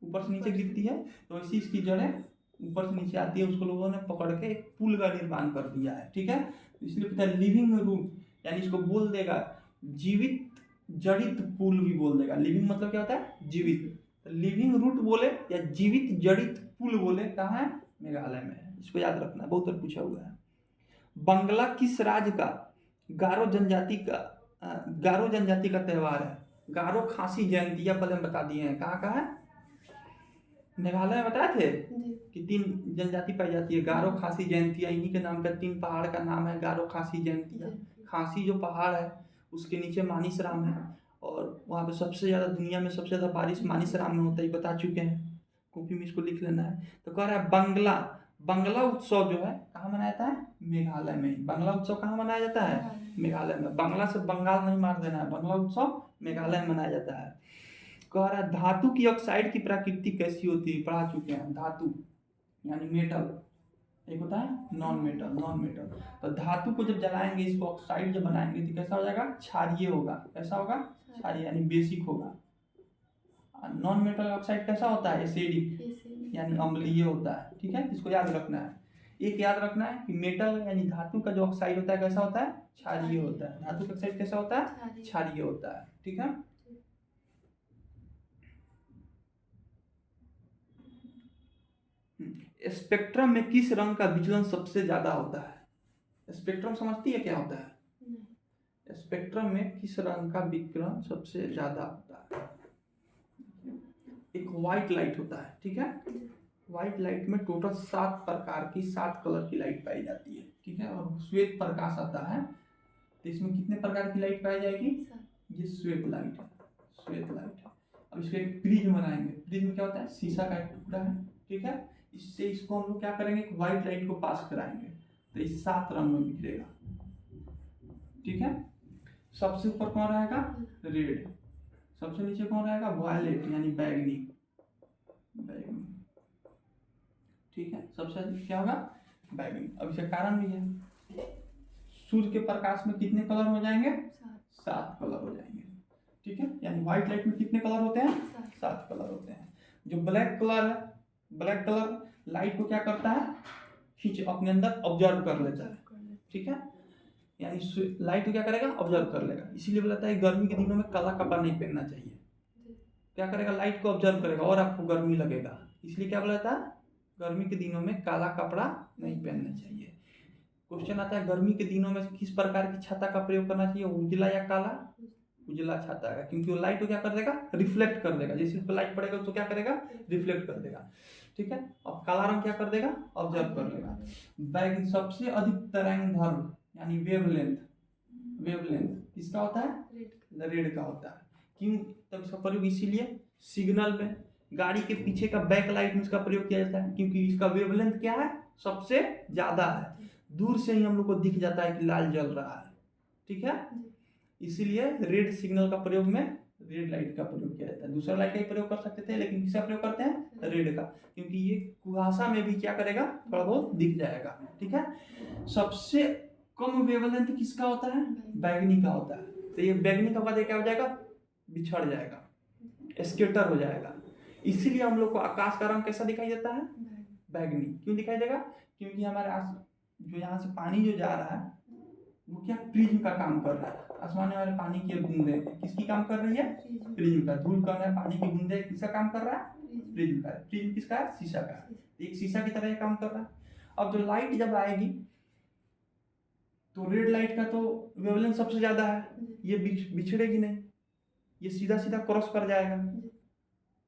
ऊपर से नीचे गिरती है, तो इसी इसकी जड़ें ऊपर से नीचे आती है। उसको लोगों ने पकड़ के एक पुल का निर्माण कर दिया है। ठीक है, इसलिए पता है लिविंग रूट, यानी इसको बोल देगा जीवित जड़ित पुल भी बोल देगा। लिविंग मतलब क्या होता है? जीवित। लिविंग रूट बोले या जीवित जड़ित पुल बोले, कहाँ है? मेघालय में है। इसको याद रखना, बहुत बार पूछा हुआ है। बंगला किस राज्य का गारो जनजाति का त्योहार है? गारो खासी जयंतिया पहले हम बता दिए हैं, कहाँ कहाँ है? मेघालय में बताए थे कि 3 जनजाति पाई जाती है, गारो, खासी, जयंतिया। इन्हीं के नाम का 3 पहाड़ का नाम है, गारो, खासी, जयंतिया। खासी जो पहाड़ है उसके नीचे मानिसराम है, और वहाँ पे सबसे ज़्यादा, दुनिया में सबसे ज़्यादा बारिश मानिसराम में होता है, बता चुके हैं, कॉपी में इसको लिख लेना है। तो कह रहा है बंगला उत्सव जो है कहाँ मनाया जाता है? मेघालय में। बंगला उत्सव कहाँ मनाया जाता है? मेघालय में। बंगला से बंगाल नहीं मार देना है, बंगला उत्सव मेघालय में मनाया जाता है। कह रहा है धातु की ऑक्साइड की प्रकृति कैसी होती है? पढ़ा चुके हैं। धातु यानी मेटल, एक होता है नॉन मेटल। तो धातु को जब जलाएंगे, इसको ऑक्साइड जब बनाएंगे तो कैसा हो जाएगा? क्षारीय होगा। कैसा होगा? क्षारीय यानी बेसिक होगा। नॉन मेटल ऑक्साइड कैसा होता है? एसिडिक यानी अम्लीय होता है। ठीक है, इसको याद रखना है। एक याद रखना है कि मेटल यानी धातु का जो ऑक्साइड होता है कैसा होता है? क्षारीय होता है। धातु का ऑक्साइड कैसा होता है? क्षारीय होता है। ठीक है, स्पेक्ट्रम में किस रंग का विचलन सबसे ज्यादा होता है? स्पेक्ट्रम समझती है क्या होता है? स्पेक्ट्रम में किस रंग का विचलन सबसे ज्यादा होता है? एक व्हाइट लाइट होता है। ठीक है, व्हाइट लाइट में टोटल 7 प्रकार की, 7 कलर की लाइट पाई जाती है। ठीक है, और श्वेत प्रकाश आता है, तो इसमें कितने प्रकार की लाइट पाई जाएगी? ये श्वेत लाइट है, श्वेत लाइट है। अब इसको एक प्रिज्म बनाएंगे। प्रिज्म क्या होता है? शीशा का एक टुकड़ा है। ठीक है, इससे इसको हम लोग क्या करेंगे? एक व्हाइट लाइट को पास कराएंगे, तो इस 7 रंग में बिखरेगा। ठीक है, सबसे ऊपर कौन रहेगा? रेड। सबसे नीचे कौन रहेगा? वायलेट यानी बैगनी। ठीक है, सबसे क्या होगा? बैगनी। अब इसका कारण भी है, सूर्य के प्रकाश में कितने कलर हो जाएंगे? 7 कलर हो जाएंगे। ठीक है, यानी व्हाइट लाइट में कितने कलर होते हैं? 7 कलर होते हैं। जो ब्लैक कलर है, ब्लैक कलर लाइट को क्या करता है? खींच अपने अंदर ऑब्जर्व कर लेता है। ठीक है, यानी लाइट को क्या करेगा? ऑब्जर्व कर लेगा। इसीलिए बोलता है गर्मी के दिनों में काला कपड़ा नहीं पहनना चाहिए। क्या करेगा? लाइट को ऑब्जर्व करेगा और आपको गर्मी लगेगा। इसलिए क्या बोलता है? गर्मी के दिनों में काला कपड़ा नहीं पहनना चाहिए। क्वेश्चन आता है गर्मी के दिनों में किस प्रकार की छाता का प्रयोग करना चाहिए? उजला या काला? उजला छाता है, क्योंकि वो लाइट को क्या कर देगा? रिफ्लेक्ट कर देगा। जैसे उस पर लाइट पड़ेगा तो क्या करेगा? रिफ्लेक्ट कर देगा। ठीक है, अब काला रंग क्या कर देगा? ऑब्जर्व कर लेगा। बैगनी सबसे अधिक तरंगदैर्घ्य यानी वेवलेंथ, वेवलेंथ किसका होता है? रेड का होता है। क्यों? तब इसका प्रयोग इसीलिए सिग्नल में, गाड़ी के पीछे का बैक लाइट में इसका प्रयोग किया जाता है, क्योंकि इसका वेवलेंथ क्या है? सबसे ज्यादा है। दूर से ही हम लोग को दिख जाता है कि लाल जल रहा है। ठीक है, इसीलिए रेड सिग्नल का प्रयोग में रेड लाइट का प्रयोग किया जाता है। दूसरा लाइट का ही प्रयोग कर सकते थे, लेकिन किसका प्रयोग करते हैं? रेड का, क्योंकि ये कुहासा में भी क्या करेगा? थोड़ा बहुत दिख जाएगा। ठीक है, सबसे कम वेवलेंथ किसका होता है? बैगनी का होता है। तो ये बैगनी का बाद क्या हो जाएगा? बिछड़ जाएगा, स्केटर हो जाएगा। इसीलिए हम लोग को आकाश का रंग कैसा दिखाई देता है? बैगनी। क्यों दिखाई देगा? क्योंकि हमारे जो यहाँ से पानी जो जा रहा है वो क्या? प्रिज्म का काम कर रहा है। आसमान में हमारे पानी की बूंदे किसकी काम कर रही है? प्रिज्म का। धूल कण है, पानी की बूंदे किसका काम कर रहा है? प्रिज्म का। प्रिज्म किसका है? शीशा का। एक शीशा की तरह काम कर रहा है। अब जो लाइट जब आएगी तो रेड लाइट का तो वेवलेंथ सबसे ज्यादा है, ये बिछड़ेगी नहीं, ये सीधा सीधा क्रॉस कर जाएगा।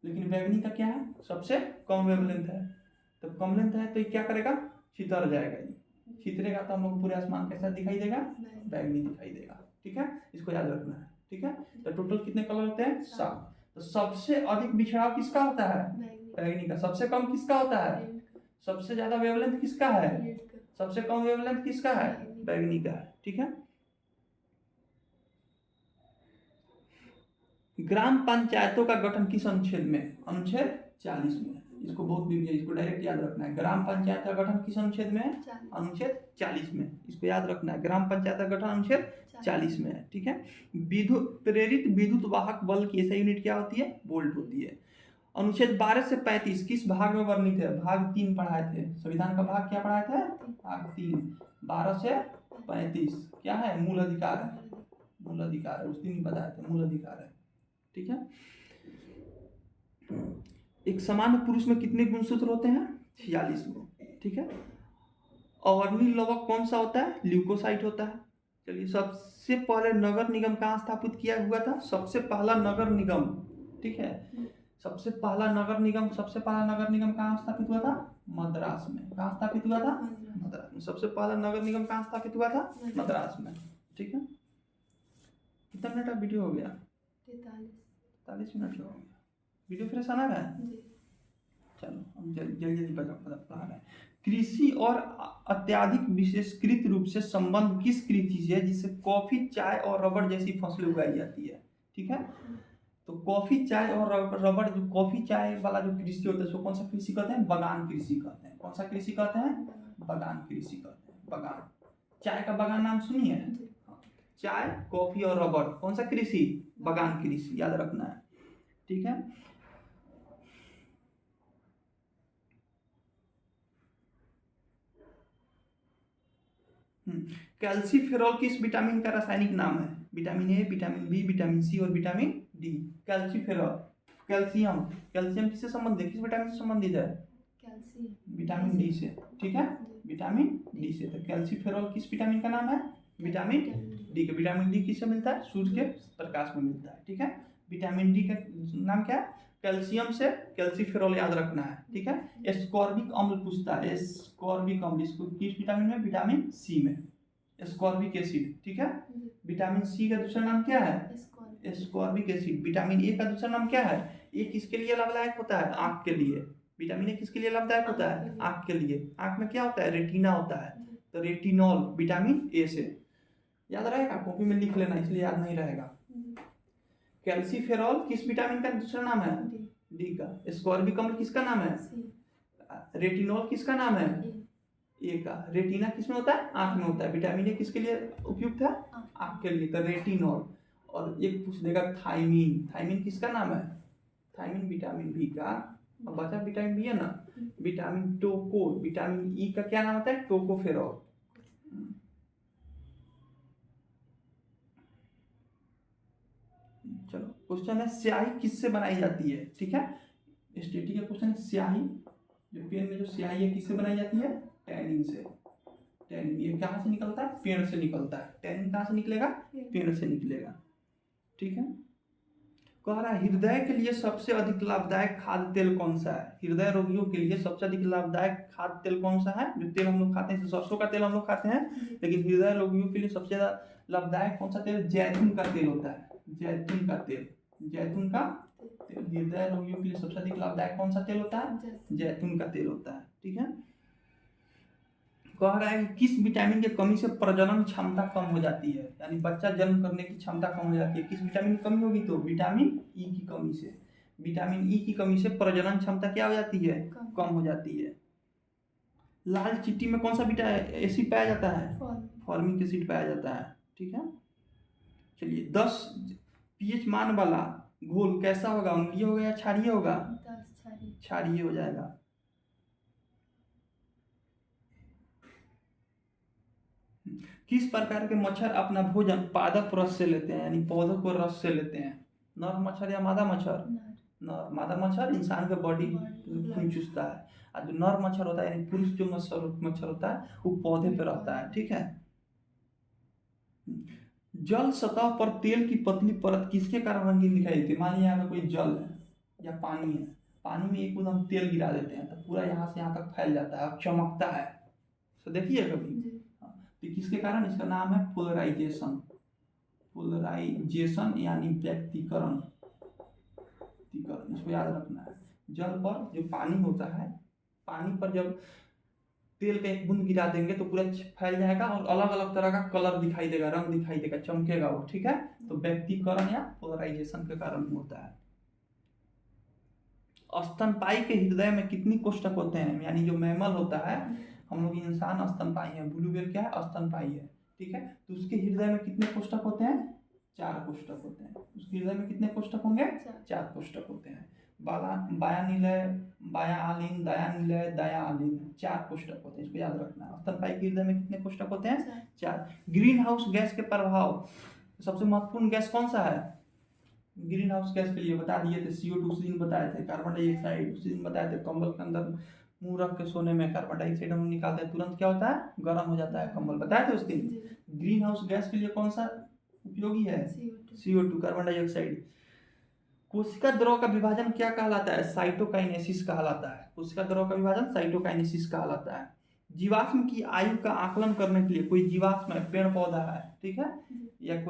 लेकिन बैगनी का क्या है? सबसे कम वेवलेंथ है। तो कम लेंथ है तो ये क्या करेगा? छितर जाएगा। ये छितरेगा तो हम लोग पूरे आसमान कैसा दिखाई देगा? बैगनी दिखाई देगा। ठीक है, इसको याद रखना है। ठीक है, तो टोटल कितने कलर होते हैं? 7। तो सबसे अधिक बिछड़ाव किसका होता है? बैगनी का। सबसे कम किसका होता है? सबसे ज्यादा वेवलेंथ किसका है? सबसे कम वेवलेंथ किसका है? बैगनी का है। ठीक है, ग्राम पंचायतों का गठन किस अनुच्छेद में? अनुच्छेद 40 में। इसको बहुत भी, इसको डायरेक्ट याद रखना है। ग्राम पंचायत का गठन किस अनुच्छेद में है? अनुच्छेद 40 में। इसको याद रखना है, ग्राम पंचायत का गठन अनुच्छेद 40 में है। ठीक है, विद्युत प्रेरित विद्युत वाहक बल की ऐसा यूनिट क्या होती है? वोल्ट होती है। अनुच्छेद 12 से 35 किस भाग में वर्णित है? भाग 3 पढ़ाए थे। संविधान का भाग क्या पढ़ाए थे? भाग 3। 12 से 35 क्या है? मूल अधिकार है। मूल अधिकार है, उस दिन ही बताए थे, मूल अधिकार है। ठीक है, एक सामान्य पुरुष में कितने गुणसूत्र होते हैं? 46 गुण। ठीक है, अवर्णीय लवक कौन सा होता है? ल्यूकोसाइट होता है। चलिए, सबसे पहले नगर निगम कहाँ स्थापित किया हुआ था? सबसे पहला नगर निगम। ठीक है, सबसे पहला नगर निगम कहाँ स्थापित हुआ था? मद्रास में। कहाँ स्थापित हुआ था? मद्रास में। सबसे पहला नगर निगम कहाँ स्थापित हुआ था? मद्रास में। ठीक है, कितना मिनट का वीडियो हो गया? 43 मिनट हो गया। वीडियो फ्रेश आना रहा है? चलो, हम जल्दी पढ़ा रहे हैं। कृषि और अत्यधिक विशेषकृत रूप से संबंध किस कृषि से है जिससे कॉफी, चाय और रबड़ जैसी फसलें उगाई जाती है? ठीक है, तो कॉफी, चाय और रबड़, जो कॉफी चाय वाला जो कृषि होता है उसको कौन सा कृषि कहते हैं? बगान कृषि कहते हैं। कौन सा कृषि कहते हैं? बगान कृषि कहते हैं। बगान। चाय का बगान नाम सुनिए। चाय, कॉफी और रबड़ कौन सा कृषि? बगान कृषि। याद रखना है। ठीक है, कैल्सीफेरॉल किस विटामिन का रासायनिक नाम है? Vitamin A, vitamin B, vitamin C और vitamin D. Calciferol, calcium. Calcium किससे संबंधित है? किस विटामिन से संबंधित है? विटामिन डी से। ठीक है, विटामिन डी से। तो कैल्सीफेरॉल किस विटामिन का नाम है? विटामिन डी का। विटामिन डी किससे मिलता है? सूर्य के प्रकाश में मिलता है। ठीक है, विटामिन डी का नाम क्या है? कैल्शियम से कैल्सीफेरॉल याद रखना है। ठीक है, एस्कॉर्बिक अम्ल पूछता है। एस्कॉर्बिक अम्ल इसको किस विटामिन में? विटामिन सी में। Ascorbic acid. ठीक है, विटामिन सी का दूसरा नाम क्या है? Ascorbic acid. विटामिन ए का दूसरा नाम क्या है? ये किसके लिए लाभदायक होता है? आंख के लिए। विटामिन ए किसके लिए लाभदायक होता है? आंख के लिए। आंख में क्या होता है? रेटिना होता है। तो रेटिनॉल विटामिन ए से। याद रहेगा? कॉपी में लिख लेना, इसलिए याद नहीं रहेगा। कैल्सीफेरॉल किस विटामिन का दूसरा नाम है? डी का। एस्कॉर्बिक अम्ल किसका नाम है? रेटिनॉल किसका नाम है? ए का। रेटिना किसमें होता है? आँख में होता है। विटामिन ए किसके लिए उपयुक्त है? आँख के लिए, तो रेटिनॉल। और एक पूछ देगा थायमीन। थायमीन किसका नाम है? थायमीन विटामिन बी का। अब बचा विटामिन बी है ना, विटामिन टोको। विटामिन ई का क्या नाम होता है? टोकोफेरॉल। चलो क्वेश्चन है स्याही किससे बनाई जाती है? ठीक है, स्टेटिक का क्वेश्चन है। स्याही, जो पेन में जो स्याही है किससे बनाई जाती है? टैनिन से। टैनिन ये कहाँ से निकलता है? पेड़ से निकलता है। टैनिन कहाँ से निकलेगा? पेड़ से निकलेगा। ठीक है, कह रहा है हृदय के लिए सबसे अधिक लाभदायक खाद्य तेल कौन सा है? हृदय रोगियों के लिए सबसे अधिक लाभदायक खाद्य तेल कौन सा है? जो तेल हम लोग खाते हैं, सरसों का तेल हम लोग खाते हैं, लेकिन हृदय रोगियों के लिए सबसे ज्यादा लाभदायक कौन सा तेल? जैतून का तेल होता है। जैतून का तेल। जैतून का तेल हृदय रोगियों के लिए सबसे अधिक लाभदायक कौन सा तेल होता है? जैतून का तेल होता है। ठीक है, कह रहा है कि किस विटामिन की कमी से प्रजनन क्षमता कम हो जाती है? यानी बच्चा जन्म करने की क्षमता कम हो जाती है। किस विटामिन की कमी होगी? तो विटामिन ई की कमी से। विटामिन ई की कमी से प्रजनन क्षमता क्या हो जाती है? कम हो जाती है। लाल चिट्टी में कौन सा एसिड पाया जाता है? फॉर्मिक एसिड पाया जाता है। ठीक है, चलिए 10 पीएच मान वाला घोल कैसा होगा? अम्लीय होगा या क्षारीय होगा? क्षारीय हो जाएगा। किस प्रकार के मच्छर अपना भोजन पादप रस से लेते हैं? यानी पौधों को रस से लेते हैं। नर मच्छर या मादा मच्छर? नर। मादा मच्छर इंसान के बॉडी खून चूसता है, और जो नर मच्छर होता है यानी पुरुष जो मच्छर होता है वो पौधे पे रहता है। ठीक है, जल सतह पर तेल की पतली परत किसके कारण रंगीन दिखाई देती है? मान लीजिए यहाँ पे कोई जल है या पानी है, पानी में एकदम तेल गिरा देते हैं तो पूरा यहाँ से यहाँ तक फैल जाता है और चमकता है। तो देखिए कभी, तो किसके कारण? इसका नाम है पोलराइजेशन। पोलराइजेशन यानी व्यक्तीकरण। इसको याद रखना है। जल पर जो पानी होता है, पानी पर जब तेल का एक बूंद गिरा देंगे तो पूरा फैल जाएगा और अलग अलग तरह का कलर दिखाई देगा, रंग दिखाई देगा, चमकेगा वो। ठीक है, तो व्यक्तीकरण या पोलराइजेशन के कारण होता है। स्तनपायी के हृदय में कितनी कोष्ठक होते हैं? यानी जो मैमल होता है, हम लोग इंसान स्तनपायी है, ब्लू व्हेल क्या है? स्तनपायी है। ठीक है, तो उसके हृदय में कितने कोष्ठक होते हैं? 4 कोष्ठक होते हैं। उसके हृदय में कितने कोष्ठक होंगे? 4 कोष्ठक होते हैं। बाया निलय, बाया आलिन, दाया निलय, दाया आलिन, 4 कोष्ठक होते हैं। इसको याद रखना है। स्तनपायी के हृदय में कितने कोष्ठक होते हैं? 4। ग्रीन हाउस गैस के प्रभाव, सबसे महत्वपूर्ण गैस कौन सा है? ग्रीन हाउस गैस के लिए बता दिए थे, CO2 उस दिन बताए थे, कार्बन डाइऑक्साइड उस दिन बताए थे। कंबल के अंदर मुंह रख के सोने में कार्बन डाइऑक्साइड हम निकालते हैं, तुरंत क्या होता है? गर्म हो जाता है कंबल, बताए थे उस दिन। ग्रीन हाउस गैस के लिए कौन सा उपयोगी है? CO2 carbon dioxide. कोशिका द्रव का विभाजन क्या कहलाता है? साइटोकाइनेसिस कहलाता है। कोशिका द्रव का विभाजन साइटोकाइनेसिस कहलाता है। जीवाश्म की आयु का आकलन करने के लिए, कोई जीवाश्म है, पेड़ पौधा है, ठीक है, या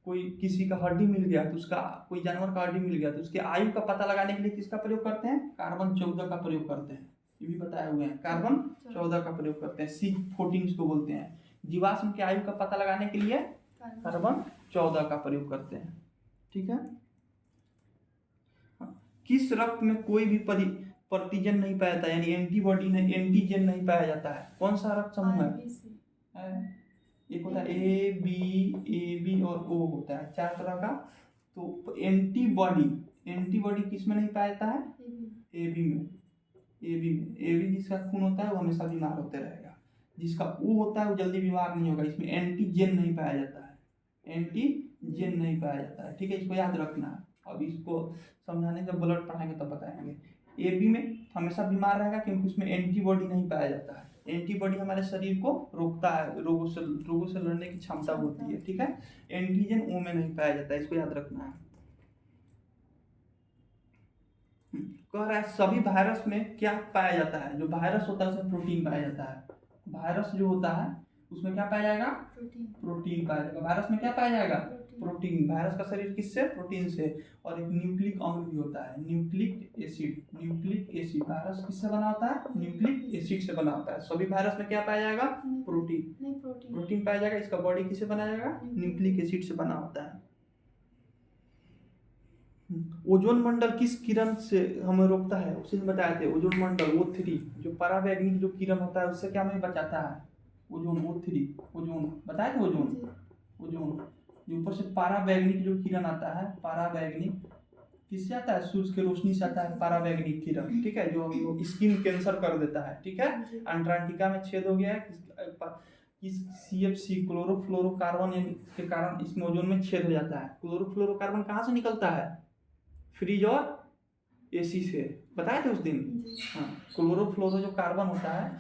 कोई किसी का हड्डी मिल गया तो उसका, कोई जानवर का हड्डी मिल गया तो उसके आयु का पता लगाने के लिए किसका प्रयोग करते हैं? कार्बन 14 का प्रयोग करते हैं। ये भी बताए हुए हैं, कार्बन 14 का प्रयोग करते हैं, C14 इसको बोलते हैं। जीवाश्म की आयु का पता लगाने के लिए कार्बन 14 का प्रयोग करते हैं। ठीक है, किस रक्त में कोई भी प्रतिजन नहीं पाया जाता, यानी एंटीबॉडी नहीं, एंटीजन नहीं पाया जाता है? कौन सा रक्त समूह है? एक होता है ए बी और ओ होता है, 4 तरह का। तो एंटीबॉडी किस में नहीं पाया जाता है? ए बी जिसका खून होता है वो हमेशा बीमार होते रहेगा। जिसका ओ होता है वो जल्दी बीमार नहीं होगा। इसमें एंटीजन नहीं पाया जाता है, एंटीजन नहीं पाया जाता है। ठीक है, इसको याद रखना है। अब इसको समझाने जब ब्लड पढ़ाएंगे तब बताएंगे। ए बी में हमेशा बीमार रहेगा क्योंकि उसमें एंटीबॉडी नहीं पाया जाता है। एंटीबॉडी हमारे शरीर को रोकता है, रोगों से लड़ने की क्षमता होती है। ठीक है, एंटीजन ओ में नहीं पाया जाता है, इसको याद रखना है। कह रहा है सभी वायरस में क्या पाया जाता है? जो वायरस होता है उसमें प्रोटीन पाया जाता है। वायरस जो होता है उसमें क्या पाया जाएगा? प्रोटीन पाया जाएगा। वायरस में क्या पाया जाएगा? प्रोटीन। वायरस का शरीर किससे? प्रोटीन से। और एक न्यूक्लिक अम्ल भी होता है, न्यूक्लिक एसिड। वायरस किससे बना होता है? न्यूक्लिक एसिड से बना होता है। सभी वायरस में क्या पाया जाएगा? प्रोटीन पाया जाएगा। इसका बॉडी किससे बना जाएगा? न्यूक्लिक एसिड से बना होता है। ओजोन मंडल किस किरण से हमें रोकता है, उसे हम बताए थे। ओजोन मंडल O3 जो पराबैंगनी जो किरण होता है उससे क्या हमें बचाता है, ओजोन O3, ओजोन बताए थे। ओजोन ओजोन जो ऊपर से पराबैंगनी जो किरण आता है, पराबैंगनी किससे आता है, सूरज के रोशनी से आता है पराबैंगनी किरण, ठीक है, जो स्किन कैंसर कर देता है, ठीक है। अंटार्कटिका में छेद हो गया है इस CFC क्लोरोफ्लोरोकार्बन के कारण इस ओजोन में छेद हो जाता है। क्लोरोफ्लोरोकार्बन कहाँ से निकलता है, फ्रिज और AC से, बताए थे उस दिन। हाँ, क्लोरोफ्लोरो जो कार्बन होता है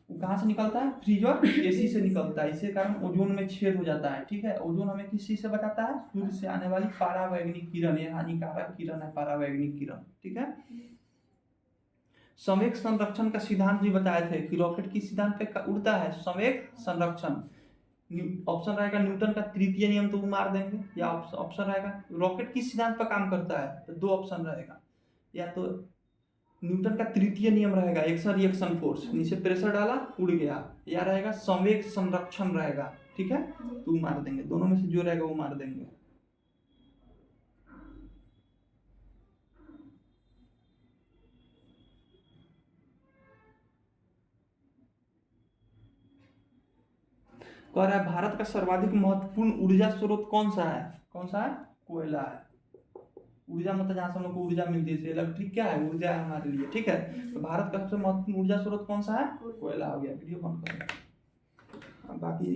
वो कहाँ से निकलता है, फ्रिज और AC से निकलता है। इसी कारण ओजोन में छेद हो जाता है, ठीक है। ओजोन हमें किस चीज से बचाता है, सूर्य से आने वाली पराबैंगनी किरण, ये हानिकारक किरण है पराबैंगनी किरण, ठीक है। संवेग संरक्षण का सिद्धांत भी बताए थे कि रॉकेट किस सिद्धांत पे उड़ता है, संवेग संरक्षण। ऑप्शन रहेगा न्यूटन का तृतीय नियम तो मार देंगे, या ऑप्शन रहेगा रॉकेट किस सिद्धांत पर काम करता है, तो दो ऑप्शन रहेगा, या तो न्यूटन का तृतीय नियम रहेगा एक्शन रिएक्शन फोर्स, नीचे प्रेशर डाला उड़ गया, या रहेगा संवेग संरक्षण रहेगा, ठीक है। तो मार देंगे, दोनों में से जो रहेगा वो मार देंगे। कह रहा है भारत का सर्वाधिक महत्वपूर्ण ऊर्जा स्रोत कौन सा है, कौन सा है, कोयला है। ऊर्जा मतलब जहाँ से हम लोग को ऊर्जा मिलती है, इलेक्ट्रिक क्या है, ऊर्जा है हमारे लिए, ठीक है। तो भारत का सबसे महत्वपूर्ण ऊर्जा स्रोत कौन सा है, कोयला हो गया। वीडियो बंद करो, बाकी